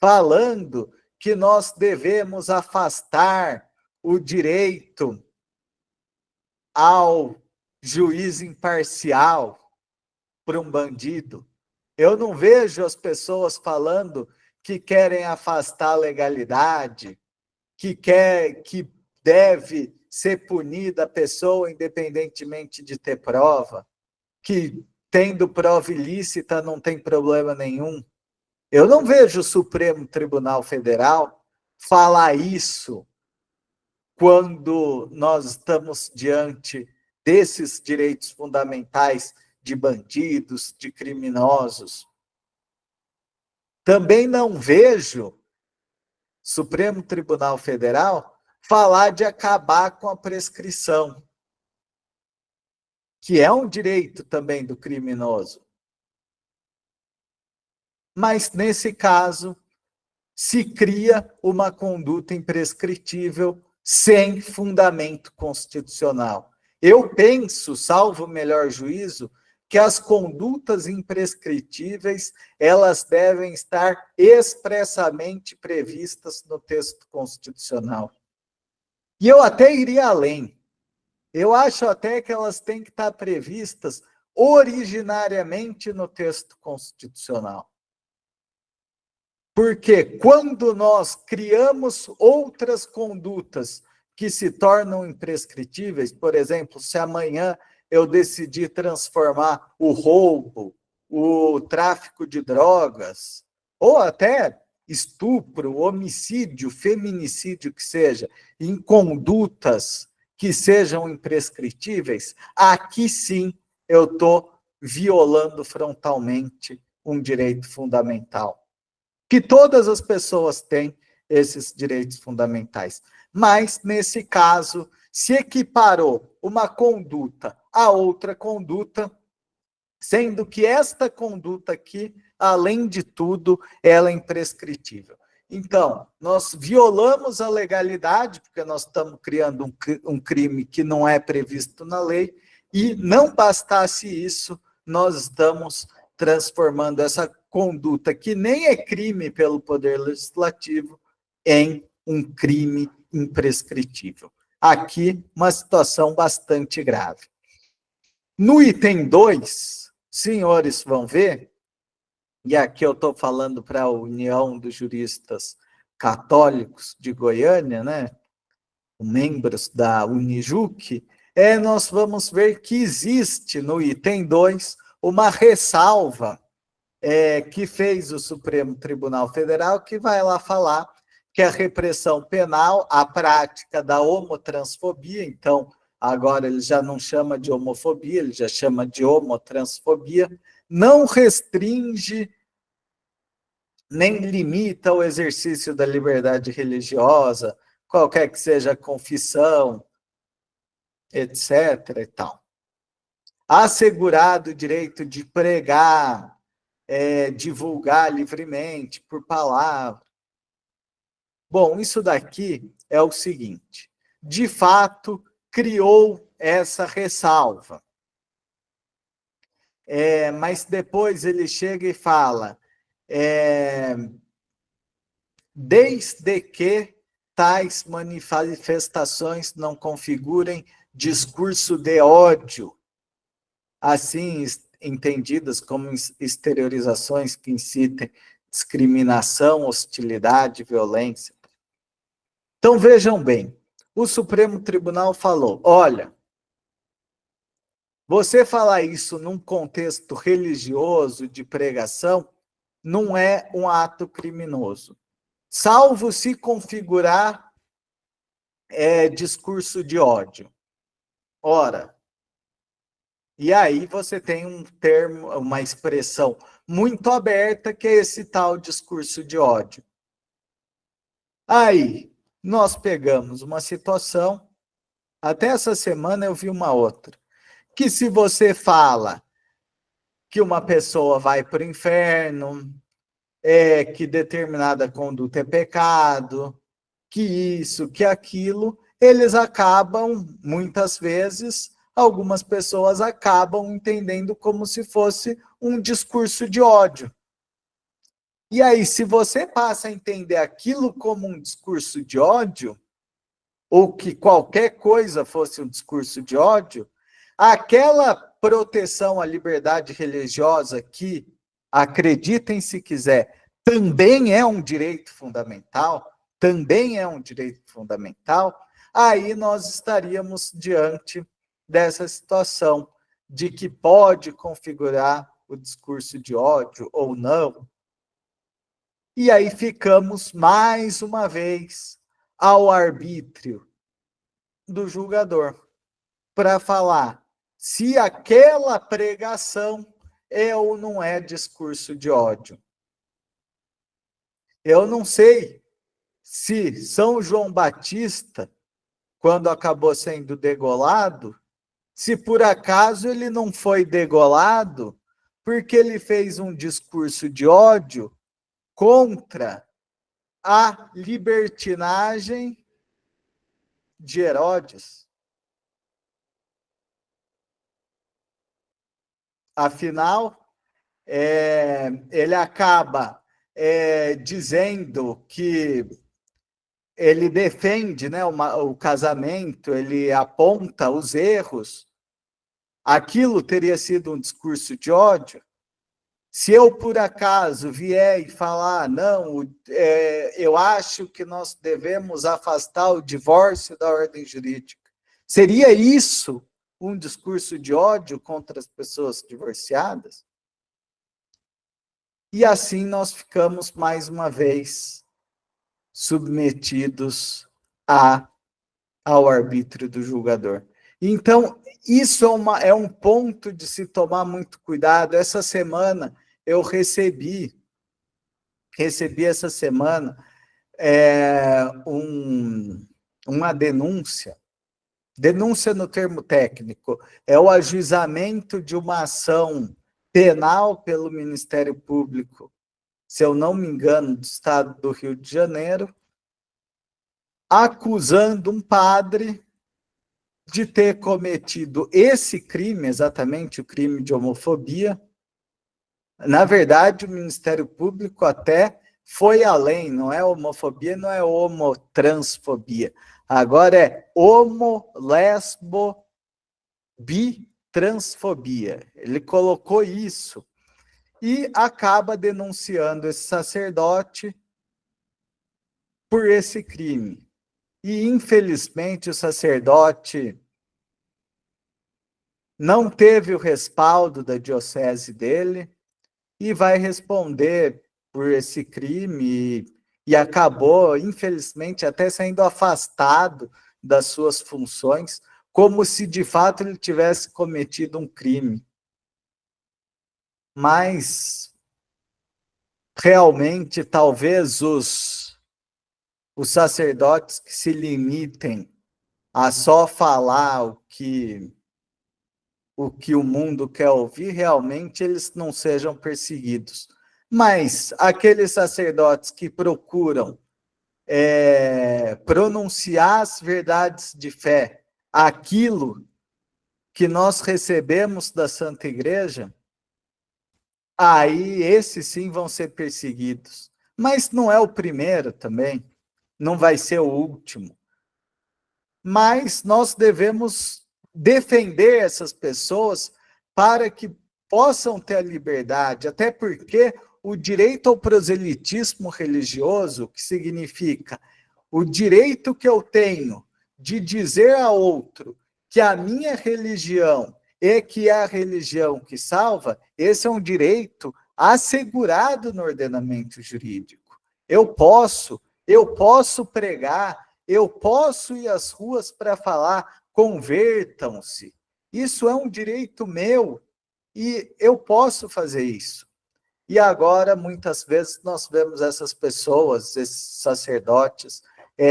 falando que nós devemos afastar o direito ao juiz imparcial para um bandido. Eu não vejo as pessoas falando que querem afastar a legalidade, que deve ser punida a pessoa independentemente de ter prova, que tendo prova ilícita não tem problema nenhum. Eu não vejo o Supremo Tribunal Federal falar isso quando nós estamos diante desses direitos fundamentais de bandidos, de criminosos. Também não vejo Supremo Tribunal Federal falar de acabar com a prescrição, que é um direito também do criminoso. Mas, nesse caso, se cria uma conduta imprescritível sem fundamento constitucional. Eu penso, salvo o melhor juízo, que as condutas imprescritíveis, elas devem estar expressamente previstas no texto constitucional. E eu até iria além. Eu acho até que elas têm que estar previstas originariamente no texto constitucional. Porque quando nós criamos outras condutas que se tornam imprescritíveis, por exemplo, se amanhã eu decidir transformar o roubo, o tráfico de drogas, ou até estupro, homicídio, feminicídio que seja, em condutas que sejam imprescritíveis, aqui sim eu estou violando frontalmente um direito fundamental. Que todas as pessoas têm esses direitos fundamentais. Mas, nesse caso, se equiparou uma conduta a outra conduta, sendo que esta conduta aqui, além de tudo, ela é imprescritível. Então, nós violamos a legalidade, porque nós estamos criando um crime que não é previsto na lei, e não bastasse isso, nós estamos transformando essa conduta, que nem é crime pelo Poder Legislativo, em um crime imprescritível. Aqui, uma situação bastante grave. No item 2, senhores vão ver, e aqui eu estou falando para a União dos Juristas Católicos de Goiânia, né, membros da Unijuc, nós vamos ver que existe no item 2 uma ressalva que fez o Supremo Tribunal Federal, que vai lá falar que a repressão penal, a prática da homotransfobia, então agora ele já não chama de homofobia, ele já chama de homotransfobia, não restringe nem limita o exercício da liberdade religiosa, qualquer que seja a confissão, etc. e tal. Assegurado o direito de pregar, divulgar livremente, por palavra. Bom, isso daqui é o seguinte, de fato, criou essa ressalva. Mas depois ele chega e fala, desde que tais manifestações não configurem discurso de ódio, assim entendidas como exteriorizações que incitem discriminação, hostilidade, violência. Então, vejam bem, o Supremo Tribunal falou, olha, você falar isso num contexto religioso de pregação não é um ato criminoso, salvo se configurar discurso de ódio. Ora, e aí você tem um termo, uma expressão muito aberta, que é esse tal discurso de ódio. Aí, nós pegamos uma situação, até essa semana eu vi uma outra, que se você fala que uma pessoa vai para o inferno, que determinada conduta é pecado, que isso, que aquilo, eles acabam, muitas vezes, algumas pessoas acabam entendendo como se fosse um discurso de ódio. E aí, se você passa a entender aquilo como um discurso de ódio, ou que qualquer coisa fosse um discurso de ódio, aquela proteção à liberdade religiosa que, acreditem se quiser, também é um direito fundamental, aí nós estaríamos diante dessa situação de que pode configurar o discurso de ódio ou não. E aí ficamos, mais uma vez, ao arbítrio do julgador, para falar se aquela pregação é ou não é discurso de ódio. Eu não sei se São João Batista, quando acabou sendo degolado, se por acaso ele não foi degolado porque ele fez um discurso de ódio contra a libertinagem de Herodes. Afinal, ele acaba dizendo que ele defende, né, o casamento, ele aponta os erros. Aquilo teria sido um discurso de ódio? Se eu, por acaso, vier e falar, não, eu acho que nós devemos afastar o divórcio da ordem jurídica, seria isso um discurso de ódio contra as pessoas divorciadas? E assim nós ficamos, mais uma vez, submetidos ao arbítrio do julgador. Então, isso é um ponto de se tomar muito cuidado. Essa semana, eu recebi essa semana uma denúncia no termo técnico, é o ajuizamento de uma ação penal pelo Ministério Público, se eu não me engano, do estado do Rio de Janeiro, acusando um padre de ter cometido esse crime, exatamente o crime de homofobia. Na verdade, o Ministério Público até foi além, não é homofobia, não é homotransfobia. Agora é homo, lesbo, bitransfobia. Ele colocou isso e acaba denunciando esse sacerdote por esse crime. E, infelizmente, o sacerdote não teve o respaldo da diocese dele e vai responder por esse crime e acabou, infelizmente, até sendo afastado das suas funções, como se, de fato, ele tivesse cometido um crime. Mas, realmente, talvez os sacerdotes que se limitem a só falar o que o mundo quer ouvir, realmente eles não sejam perseguidos. Mas aqueles sacerdotes que procuram pronunciar as verdades de fé, aquilo que nós recebemos da Santa Igreja, aí esses sim vão ser perseguidos. Mas não é o primeiro também, não vai ser o último. Mas nós devemos defender essas pessoas para que possam ter a liberdade, até porque o direito ao proselitismo religioso, que significa o direito que eu tenho de dizer a outro que a minha religião é que é a religião que salva, esse é um direito assegurado no ordenamento jurídico. Eu posso pregar, eu posso ir às ruas para falar, convertam-se. Isso é um direito meu e eu posso fazer isso. E agora, muitas vezes, nós vemos essas pessoas, esses sacerdotes,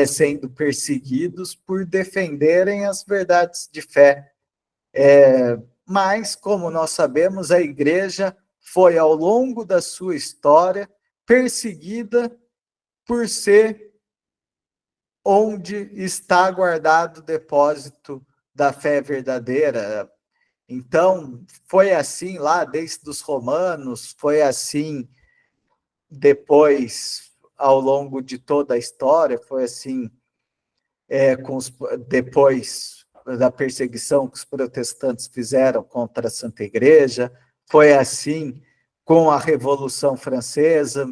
sendo perseguidos por defenderem as verdades de fé. mas, como nós sabemos, a igreja foi, ao longo da sua história, perseguida por ser onde está guardado o depósito da fé verdadeira. Então, foi assim lá desde os romanos, foi assim depois, ao longo de toda a história, foi assim depois da perseguição que os protestantes fizeram contra a Santa Igreja, foi assim com a Revolução Francesa,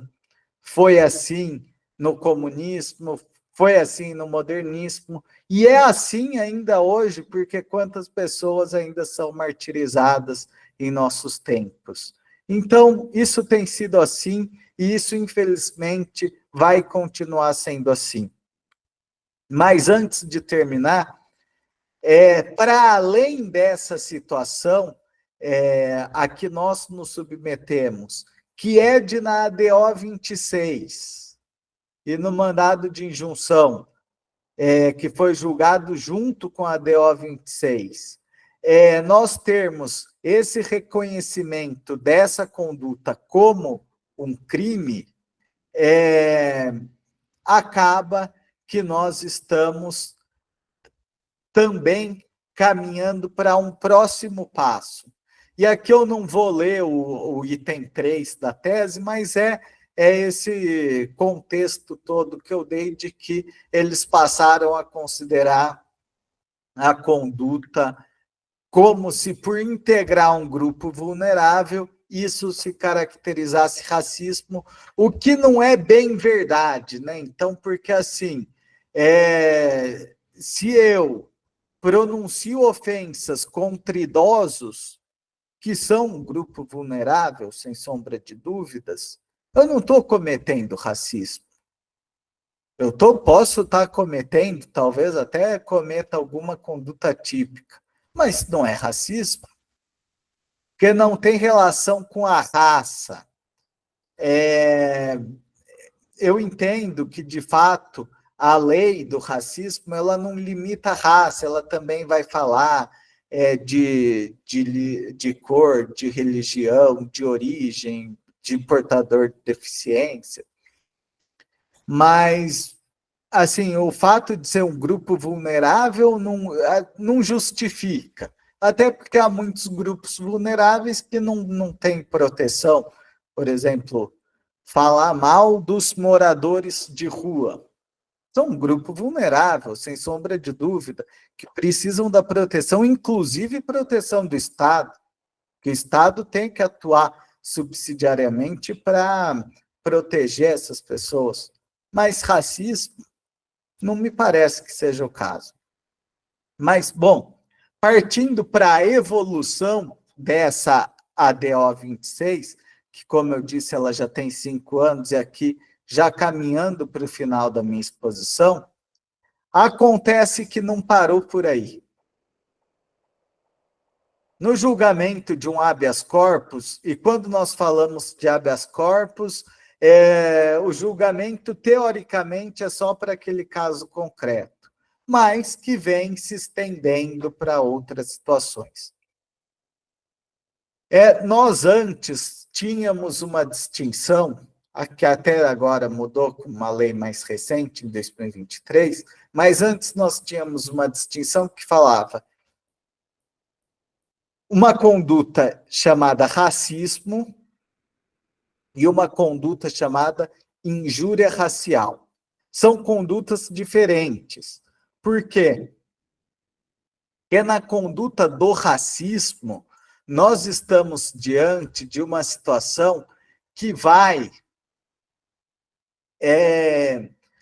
foi assim no comunismo, foi assim no modernismo, e é assim ainda hoje, porque quantas pessoas ainda são martirizadas em nossos tempos. Então, isso tem sido assim, e isso, infelizmente, vai continuar sendo assim. Mas antes de terminar, para além dessa situação a que nós nos submetemos, que é de na ADO 26 e no mandado de injunção, que foi julgado junto com a ADO 26, nós termos esse reconhecimento dessa conduta como um crime, acaba que nós estamos também caminhando para um próximo passo. E aqui eu não vou ler o item 3 da tese, mas é esse contexto todo que eu dei de que eles passaram a considerar a conduta como se, por integrar um grupo vulnerável, isso se caracterizasse racismo, o que não é bem verdade, né? Então, porque assim, se eu pronuncio ofensas contra idosos, que são um grupo vulnerável, sem sombra de dúvidas, eu não estou cometendo racismo. Posso estar cometendo, talvez até cometa alguma conduta típica, mas não é racismo, porque não tem relação com a raça. Eu entendo que, de fato, a lei do racismo ela não limita a raça, ela também vai falar de cor, de religião, de origem, de portador de deficiência. Mas, assim, o fato de ser um grupo vulnerável não justifica. Até porque há muitos grupos vulneráveis que não têm proteção. Por exemplo, falar mal dos moradores de rua. São um grupo vulnerável, sem sombra de dúvida, que precisam da proteção, inclusive proteção do Estado, que o Estado tem que atuar subsidiariamente para proteger essas pessoas. Mas racismo não me parece que seja o caso. Mas, bom, partindo para a evolução dessa ADO 26, que, como eu disse, ela já tem 5 anos, e aqui, já caminhando para o final da minha exposição, acontece que não parou por aí. No julgamento de um habeas corpus, e quando nós falamos de habeas corpus, o julgamento, teoricamente, é só para aquele caso concreto, mas que vem se estendendo para outras situações. Nós antes tínhamos uma distinção, que até agora mudou com uma lei mais recente, em 2023, mas antes nós tínhamos uma distinção que falava uma conduta chamada racismo e uma conduta chamada injúria racial. São condutas diferentes. Por quê? Porque na conduta do racismo, nós estamos diante de uma situação que vai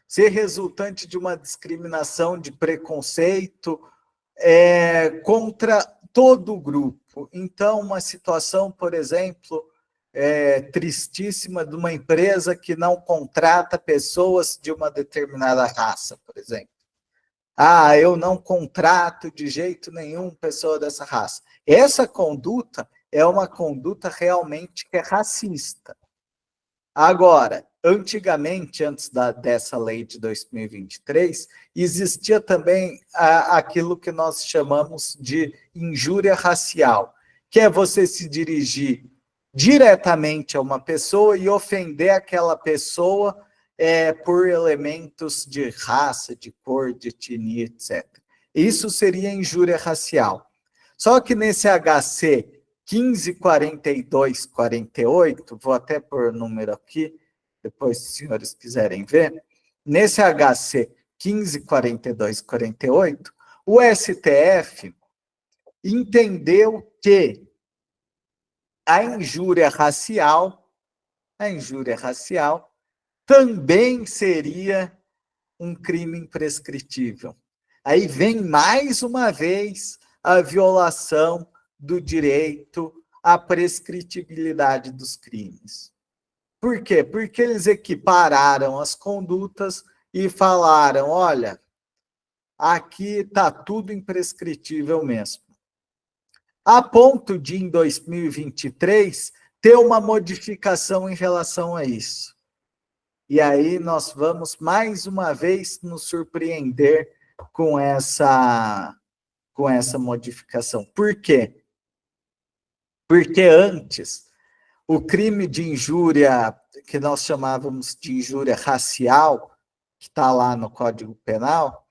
ser resultante de uma discriminação, de preconceito contra todo o grupo. Então, uma situação, por exemplo, tristíssima de uma empresa que não contrata pessoas de uma determinada raça, por exemplo. Eu não contrato de jeito nenhum pessoa dessa raça. Essa conduta é uma conduta realmente que é racista. Agora, antigamente, antes dessa lei de 2023, existia também aquilo que nós chamamos de injúria racial, que é você se dirigir diretamente a uma pessoa e ofender aquela pessoa por elementos de raça, de cor, de etnia, etc. Isso seria injúria racial. Só que nesse HC 1542-48, vou até pôr o número aqui, depois se os senhores quiserem ver, nesse HC 1542-48, o STF entendeu que a injúria racial também seria um crime imprescritível. Aí vem mais uma vez a violação do direito à prescritibilidade dos crimes. Por quê? Porque eles equipararam as condutas e falaram, olha, aqui está tudo imprescritível mesmo. A ponto de, em 2023, ter uma modificação em relação a isso. E aí nós vamos, mais uma vez, nos surpreender com essa modificação. Por quê? Porque antes, o crime de injúria, que nós chamávamos de injúria racial, que está lá no Código Penal,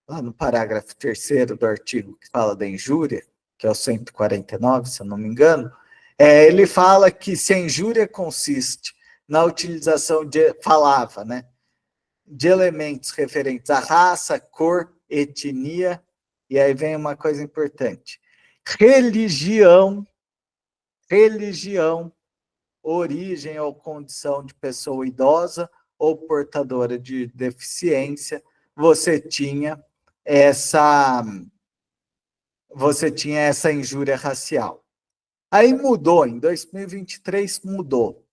lá no parágrafo 3º do artigo que fala da injúria, que é o 149, se eu não me engano, ele fala que se a injúria consiste na utilização de elementos referentes à raça, cor, etnia, e aí vem uma coisa importante, religião, origem ou condição de pessoa idosa ou portadora de deficiência, você tinha essa injúria racial. Aí mudou, em 2023 mudou.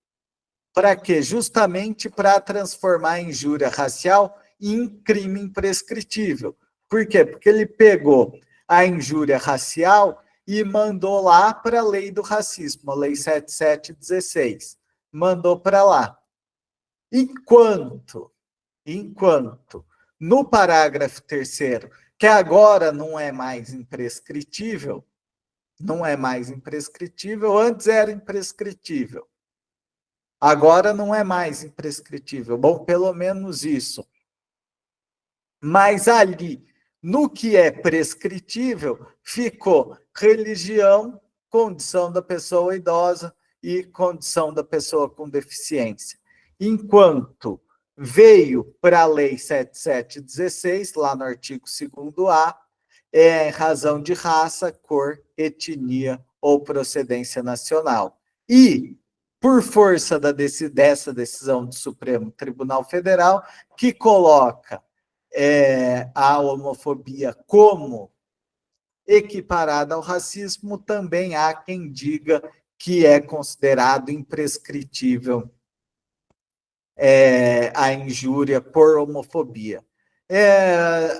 Para quê? Justamente para transformar a injúria racial em crime imprescritível. Por quê? Porque ele pegou a injúria racial e mandou lá para a lei do racismo, a lei 7716. Mandou para lá. Enquanto no parágrafo 3º, que agora não é mais imprescritível, antes era imprescritível. Agora não é mais imprescritível. Bom, pelo menos isso. Mas ali, no que é prescritível, ficou religião, condição da pessoa idosa e condição da pessoa com deficiência. Enquanto veio para a Lei 7716, lá no artigo 2º-A, razão de raça, cor, etnia ou procedência nacional. E, por força dessa decisão do Supremo Tribunal Federal, que coloca a homofobia como equiparada ao racismo, também há quem diga que é considerado imprescritível a injúria por homofobia.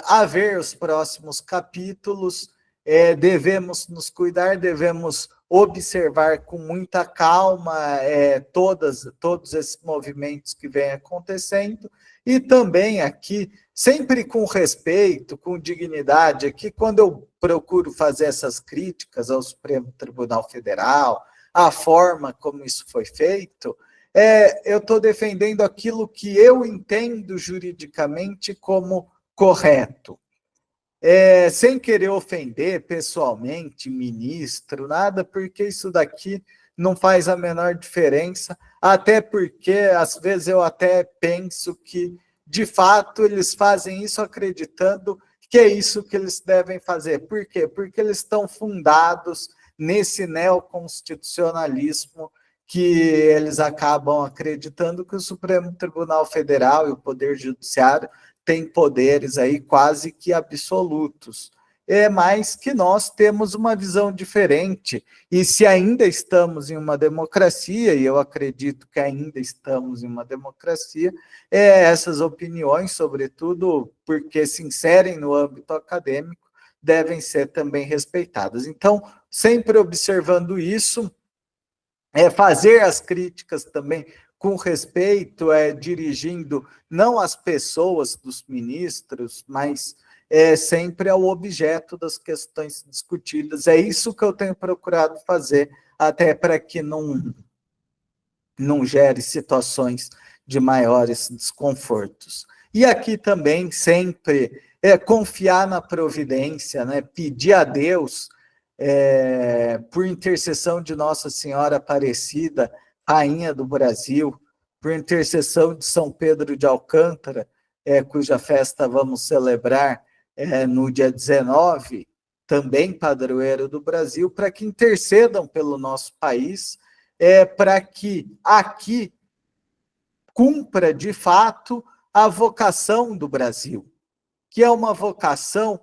A ver os próximos capítulos, devemos nos cuidar, devemos observar com muita calma todos esses movimentos que vêm acontecendo, e também aqui, sempre com respeito, com dignidade, aqui quando eu procuro fazer essas críticas ao Supremo Tribunal Federal, a forma como isso foi feito, eu estou defendendo aquilo que eu entendo juridicamente como correto. Sem querer ofender pessoalmente ministro, nada, porque isso daqui não faz a menor diferença, até porque, às vezes, eu até penso que, de fato, eles fazem isso acreditando que é isso que eles devem fazer. Por quê? Porque eles estão fundados nesse neoconstitucionalismo que eles acabam acreditando que o Supremo Tribunal Federal e o Poder Judiciário têm poderes aí quase que absolutos. Mas que nós temos uma visão diferente. E se ainda estamos em uma democracia, e eu acredito que ainda estamos em uma democracia, essas opiniões, sobretudo porque se inserem no âmbito acadêmico, devem ser também respeitadas. Então, sempre observando isso, fazer as críticas também com respeito, dirigindo não as pessoas dos ministros, mas sempre ao objeto das questões discutidas. É isso que eu tenho procurado fazer, até para que não gere situações de maiores desconfortos. E aqui também sempre confiar na providência, né? Pedir a Deus, por intercessão de Nossa Senhora Aparecida, Rainha do Brasil, por intercessão de São Pedro de Alcântara, cuja festa vamos celebrar no dia 19, também padroeiro do Brasil, para que intercedam pelo nosso país, para que aqui cumpra, de fato, a vocação do Brasil, que é uma vocação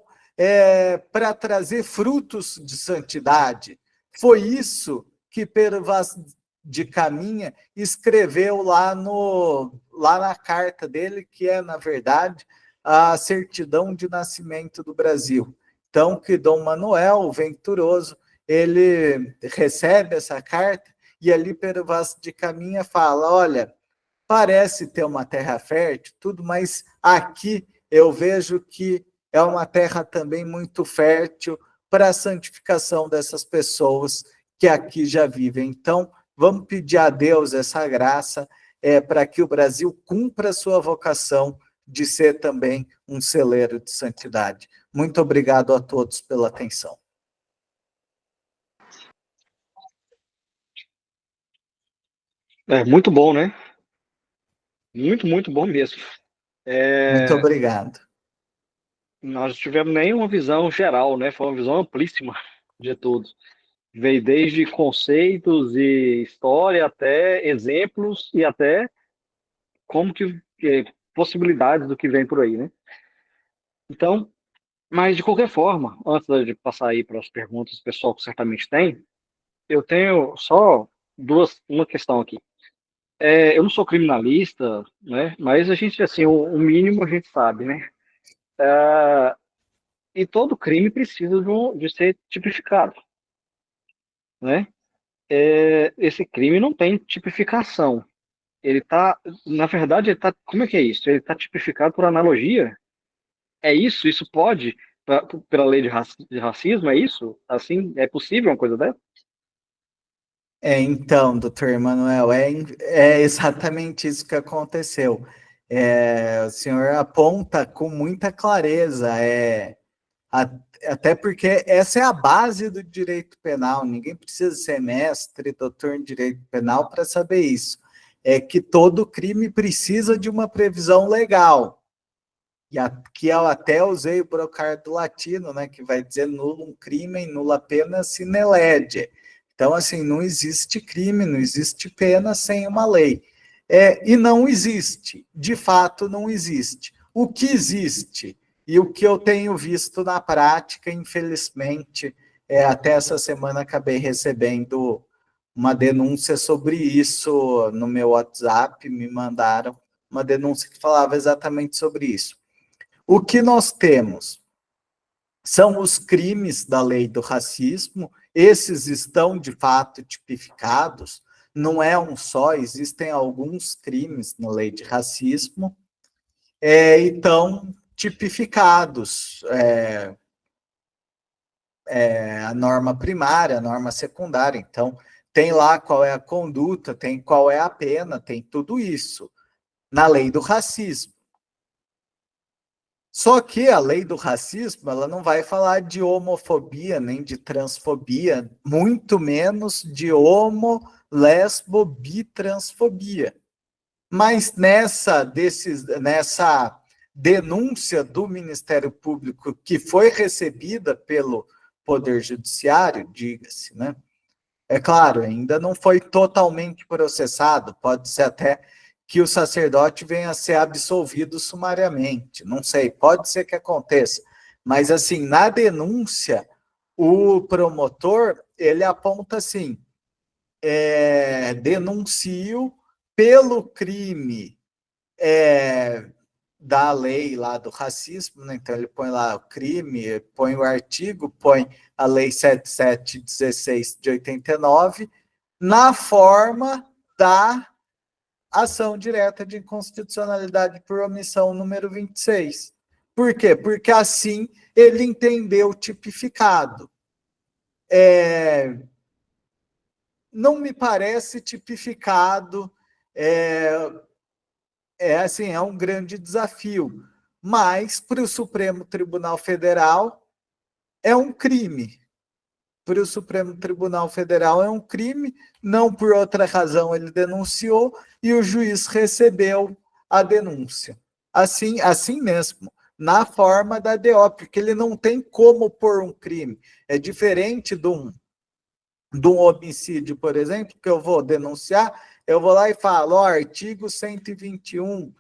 para trazer frutos de santidade. Foi isso que Pero Vaz de Caminha escreveu lá na carta dele, que é, na verdade, a certidão de nascimento do Brasil. Então, que Dom Manuel, o Venturoso, ele recebe essa carta e ali Pero Vaz de Caminha fala, olha, parece ter uma terra fértil, tudo, mas aqui eu vejo que é uma terra também muito fértil para a santificação dessas pessoas que aqui já vivem. Então, vamos pedir a Deus essa graça para que o Brasil cumpra a sua vocação de ser também um celeiro de santidade. Muito obrigado a todos pela atenção. Muito bom, né? Muito, muito bom mesmo. Muito obrigado. Nós tivemos nenhuma visão geral, né? Foi uma visão amplíssima de tudo. Veio desde conceitos e história até exemplos e até como que possibilidades do que vem por aí, né? Então, mas de qualquer forma, antes de passar aí para as perguntas que o pessoal que certamente tem, eu tenho só uma questão aqui. Eu não sou criminalista, né? Mas a gente, assim, o mínimo a gente sabe, né? E todo crime precisa de ser tipificado, né? Esse crime não tem tipificação. Ele tá, na verdade, ele tá, como é que é isso? Ele tá tipificado por analogia? É isso? Isso pode, pela lei de racismo, é isso? Assim, é possível uma coisa dessa? Então, doutor Emanuel, exatamente isso que aconteceu. O senhor aponta com muita clareza, até porque essa é a base do direito penal, ninguém precisa ser mestre, doutor em direito penal para saber isso. É que todo crime precisa de uma previsão legal. E aqui eu até usei o brocardo latino, né, que vai dizer nullum crimen, nulla pena sine lege. Então, assim, não existe crime, não existe pena sem uma lei. E não existe, de fato não existe. O que existe, e o que eu tenho visto na prática, infelizmente, até essa semana acabei recebendo uma denúncia sobre isso no meu WhatsApp, me mandaram uma denúncia que falava exatamente sobre isso. O que nós temos são os crimes da lei do racismo, esses estão de fato tipificados, não é um só, existem alguns crimes na lei de racismo, e estão tipificados, a norma primária, a norma secundária, então tem lá qual é a conduta, tem qual é a pena, tem tudo isso na lei do racismo. Só que a lei do racismo, ela não vai falar de homofobia, nem de transfobia, muito menos de homo, lesbo, bitransfobia. Mas nessa denúncia do Ministério Público, que foi recebida pelo Poder Judiciário, diga-se, né? É claro, ainda não foi totalmente processado, pode ser até que o sacerdote venha a ser absolvido sumariamente, não sei, pode ser que aconteça, mas assim, na denúncia, o promotor, ele aponta assim, denuncio pelo crime da lei lá do racismo, né? Então ele põe lá o crime, põe o artigo, põe a lei 7716 de 89, na forma da ação direta de inconstitucionalidade por omissão número 26. Por quê? Porque assim ele entendeu tipificado. Não me parece tipificado, assim, é um grande desafio, mas para o Supremo Tribunal Federal é um crime. Para o Supremo Tribunal Federal é um crime, não por outra razão ele denunciou e o juiz recebeu a denúncia. Assim mesmo, na forma da DO, porque ele não tem como pôr um crime. É diferente de um homicídio, por exemplo, que eu vou denunciar, eu vou lá e falo, artigo 121,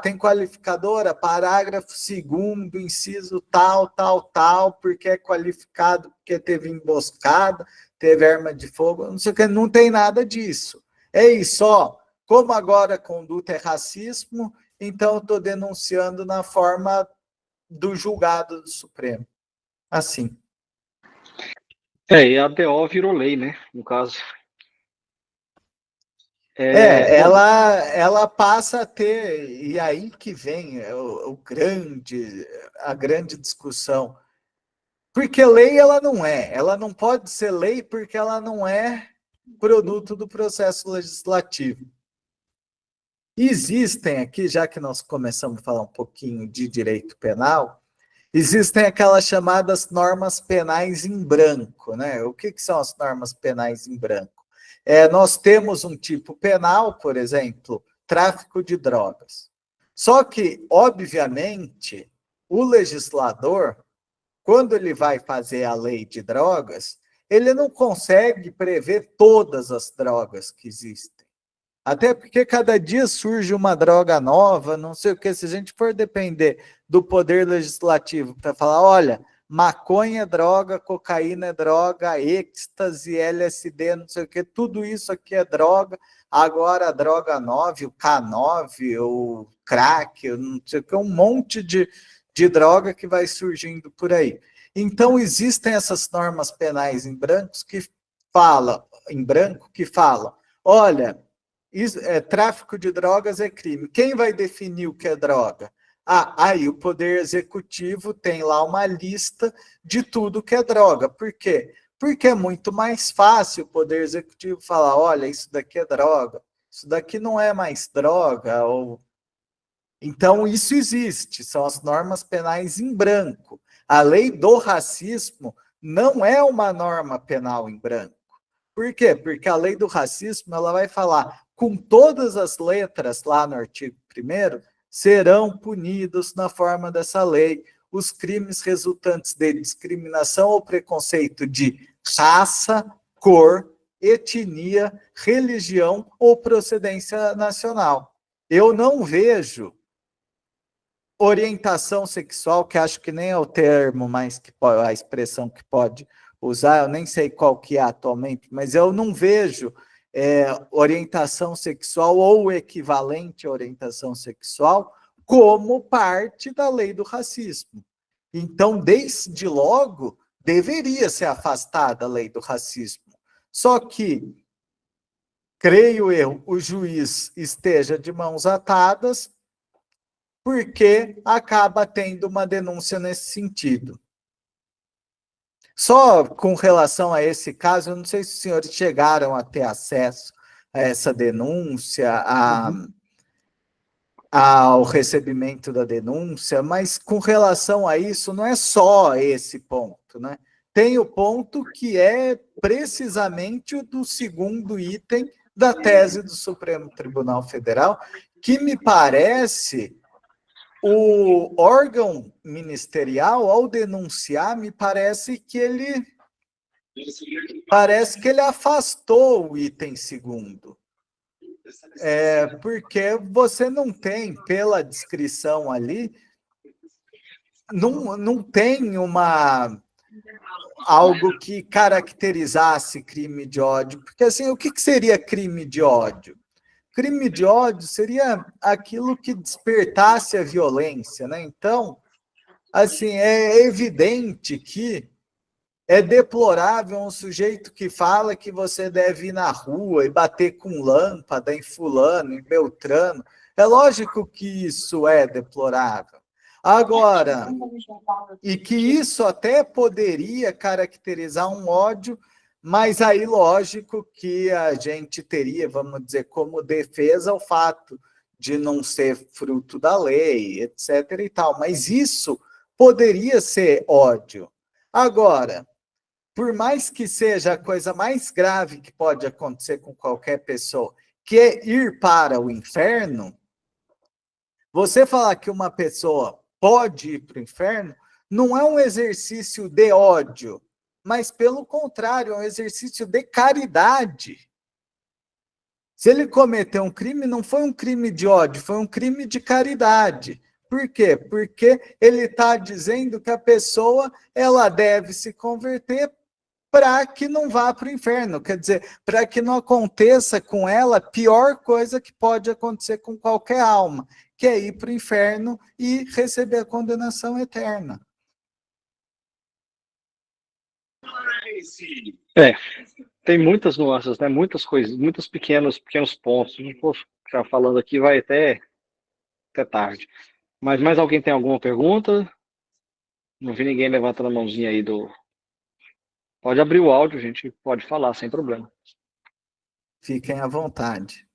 tem qualificadora, parágrafo 2º, inciso tal, tal, tal, porque é qualificado, porque teve emboscada, teve arma de fogo, não sei o que, não tem nada disso. É isso, ó, como agora a conduta é racismo, então eu estou denunciando na forma do julgado do Supremo. Assim. E a DO virou lei, né? No caso. Bom, Ela passa a ter, e aí que vem a grande discussão. Porque lei ela não pode ser lei porque ela não é produto do processo legislativo. Existem aqui, já que nós começamos a falar um pouquinho de direito penal, existem aquelas chamadas normas penais em branco, né? O que são as normas penais em branco? Nós temos um tipo penal, por exemplo, tráfico de drogas. Só que, obviamente, o legislador, quando ele vai fazer a lei de drogas, ele não consegue prever todas as drogas que existem. Até porque cada dia surge uma droga nova, não sei o que. Se a gente for depender do poder legislativo para falar, olha, maconha é droga, cocaína é droga, êxtase, LSD, não sei o que, tudo isso aqui é droga. Agora a droga 9, o K9, o crack, não sei o que, um monte de droga que vai surgindo por aí. Então existem essas normas penais em branco que falam, olha, tráfico de drogas é crime. Quem vai definir o que é droga? Aí o Poder Executivo tem lá uma lista de tudo que é droga. Por quê? Porque é muito mais fácil o Poder Executivo falar, olha, isso daqui é droga, isso daqui não é mais droga. Então, isso existe, são as normas penais em branco. A lei do racismo não é uma norma penal em branco. Por quê? Porque a lei do racismo ela vai falar com todas as letras lá no artigo 1º serão punidos na forma dessa lei os crimes resultantes de discriminação ou preconceito de raça, cor, etnia, religião ou procedência nacional. Eu não vejo orientação sexual, que acho que nem é o termo, mas que a expressão que pode usar, eu nem sei qual que é atualmente, mas eu não vejo orientação sexual ou equivalente à orientação sexual como parte da lei do racismo. Então, desde logo, deveria ser afastada a lei do racismo. Só que, creio eu, o juiz esteja de mãos atadas, porque acaba tendo uma denúncia nesse sentido. Só com relação a esse caso, eu não sei se os senhores chegaram a ter acesso a essa denúncia, ao recebimento da denúncia, mas com relação a isso, não é só esse ponto, né? Tem o ponto que é precisamente o do 2º item da tese do Supremo Tribunal Federal, que me parece o órgão ministerial, ao denunciar, me parece que ele afastou o item 2º. Porque você não tem, pela descrição ali, não tem algo que caracterizasse crime de ódio. Porque, assim, o que seria crime de ódio? Crime de ódio seria aquilo que despertasse a violência, né? Então, assim, é evidente que é deplorável um sujeito que fala que você deve ir na rua e bater com lâmpada em fulano, em Beltrano. É lógico que isso é deplorável. Agora, e que isso até poderia caracterizar um ódio, mas aí, lógico que a gente teria, vamos dizer, como defesa o fato de não ser fruto da lei, etc. e tal. Mas isso poderia ser ódio. Agora, por mais que seja a coisa mais grave que pode acontecer com qualquer pessoa, que é ir para o inferno, você falar que uma pessoa pode ir para o inferno não é um exercício de ódio, mas, pelo contrário, é um exercício de caridade. Se ele cometeu um crime, não foi um crime de ódio, foi um crime de caridade. Por quê? Porque ele está dizendo que a pessoa ela deve se converter para que não vá para o inferno, quer dizer, para que não aconteça com ela a pior coisa que pode acontecer com qualquer alma, que é ir para o inferno e receber a condenação eterna. É, tem muitas nuances, né? Muitas coisas, muitos pequenos pontos. Não vou ficar falando aqui, vai até tarde. Mas mais alguém tem alguma pergunta? Não vi ninguém levantando a mãozinha aí do. Pode abrir o áudio, gente, pode falar sem problema. Fiquem à vontade.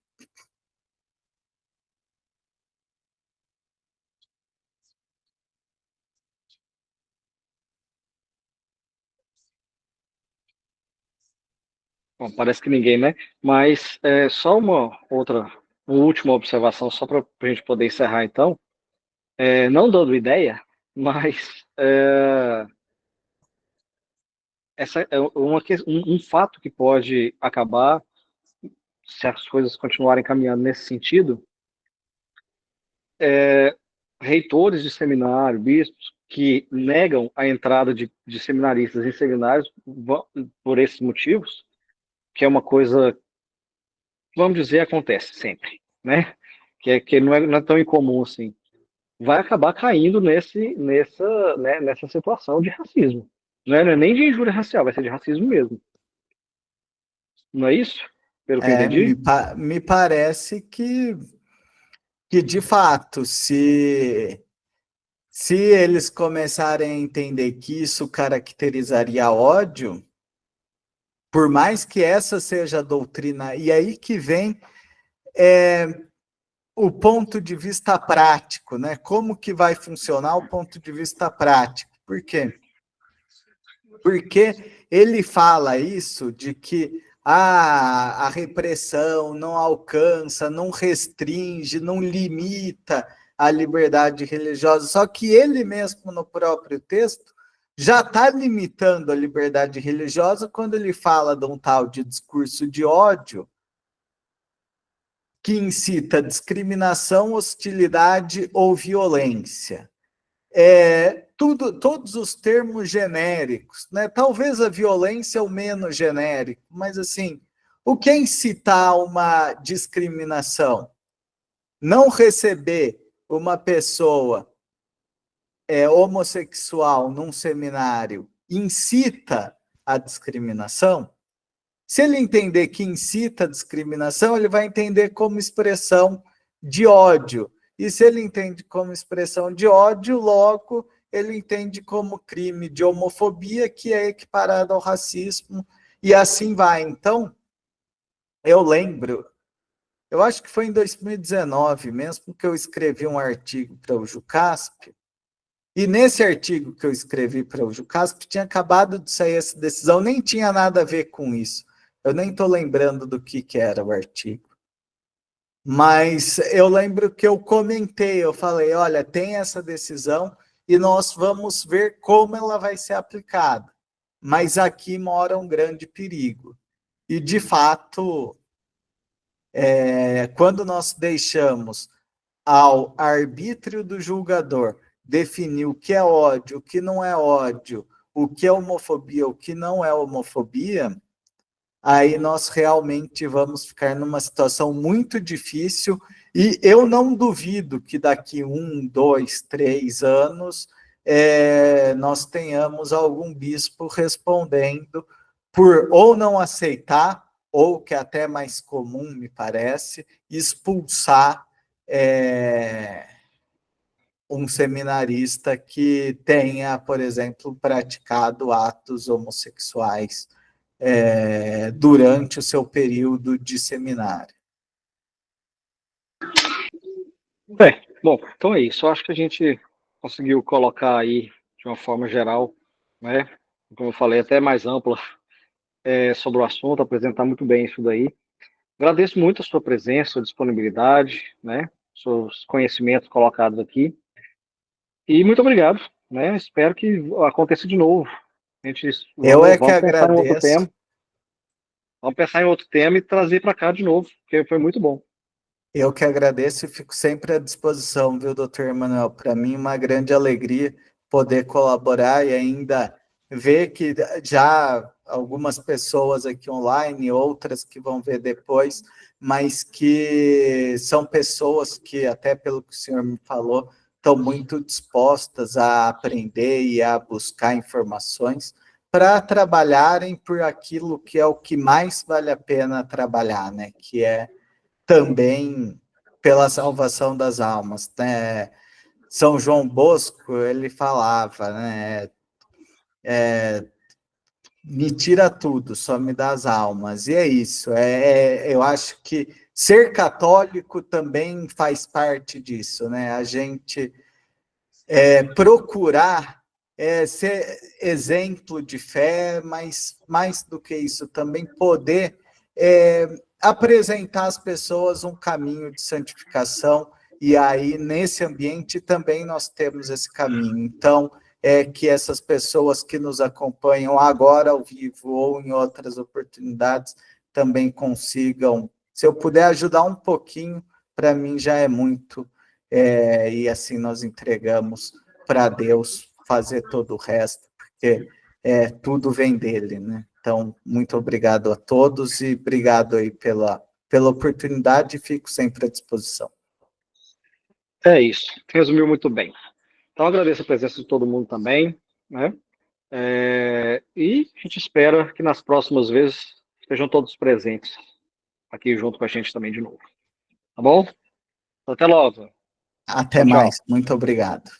Bom, parece que ninguém, né? Mas só uma última observação, só para a gente poder encerrar então. Não dando ideia, mas essa é um fato que pode acabar se as coisas continuarem caminhando nesse sentido. Reitores de seminário, bispos, que negam a entrada de seminaristas em seminários por esses motivos, que é uma coisa, vamos dizer, acontece sempre, né? Que não é tão incomum assim. Vai acabar caindo nessa situação de racismo. Não é nem de injúria racial, vai ser de racismo mesmo. Não é isso? Pelo que eu entendi? Me parece que, de fato, se eles começarem a entender que isso caracterizaria ódio, por mais que essa seja a doutrina, e aí que vem o ponto de vista prático, né? Como que vai funcionar o ponto de vista prático? Por quê? Porque ele fala isso de que a repressão não alcança, não restringe, não limita a liberdade religiosa, só que ele mesmo no próprio texto já está limitando a liberdade religiosa quando ele fala de um tal de discurso de ódio que incita discriminação, hostilidade ou violência. Todos os termos genéricos, né? Talvez a violência é o menos genérico, mas assim, o que é incitar uma discriminação? Não receber uma pessoa homossexual num seminário incita a discriminação? Se ele entender que incita a discriminação, ele vai entender como expressão de ódio. E se ele entende como expressão de ódio, logo ele entende como crime de homofobia, que é equiparado ao racismo, e assim vai. Então, eu lembro, eu acho que foi em 2019 mesmo, que eu escrevi um artigo para o Jucasp, e nesse artigo que eu escrevi para o Jucasp, tinha acabado de sair essa decisão, nem tinha nada a ver com isso. Eu nem estou lembrando do que era o artigo. Mas eu lembro que eu comentei, eu falei, olha, tem essa decisão e nós vamos ver como ela vai ser aplicada. Mas aqui mora um grande perigo. E, de fato, quando nós deixamos ao arbítrio do julgador definir o que é ódio, o que não é ódio, o que é homofobia, o que não é homofobia, aí nós realmente vamos ficar numa situação muito difícil e eu não duvido que daqui 1, 2, 3 anos nós tenhamos algum bispo respondendo por ou não aceitar, ou que é até mais comum, me parece, expulsar um seminarista que tenha, por exemplo, praticado atos homossexuais durante o seu período de seminário. Bom, então é isso. Eu acho que a gente conseguiu colocar aí de uma forma geral, né? Como eu falei, até mais ampla, sobre o assunto, apresentar muito bem isso daí. Agradeço muito a sua presença, sua disponibilidade, né? Seus conhecimentos colocados aqui. E muito obrigado, né? Espero que aconteça de novo. A gente Eu é vamos, que vamos pensar em outro agradeço. tema. Vamos pensar em outro tema e trazer para cá de novo, porque foi muito bom. Eu que agradeço e fico sempre à disposição, viu, doutor Emanuel? Para mim, uma grande alegria poder colaborar e ainda ver que já algumas pessoas aqui online, outras que vão ver depois, mas que são pessoas que, até pelo que o senhor me falou, estão muito dispostas a aprender e a buscar informações para trabalharem por aquilo que é o que mais vale a pena trabalhar, né? Que é também pela salvação das almas, né? São João Bosco, ele falava, né? Me tira tudo, só me dá as almas. E é isso. Eu acho que ser católico também faz parte disso, né? A gente procurar ser exemplo de fé, mas mais do que isso, também poder apresentar às pessoas um caminho de santificação, e aí, nesse ambiente, também nós temos esse caminho. Então, que essas pessoas que nos acompanham agora ao vivo ou em outras oportunidades também consigam, se eu puder ajudar um pouquinho, para mim já é muito, e assim nós entregamos para Deus fazer todo o resto, porque tudo vem dele, né? Então, muito obrigado a todos e obrigado aí pela oportunidade e fico sempre à disposição. É isso. Resumiu muito bem. Então, agradeço a presença de todo mundo também, né? E a gente espera que nas próximas vezes estejam todos presentes aqui junto com a gente também de novo. Tá bom? Até logo. Até Tchau, mais. tchau. Muito obrigado.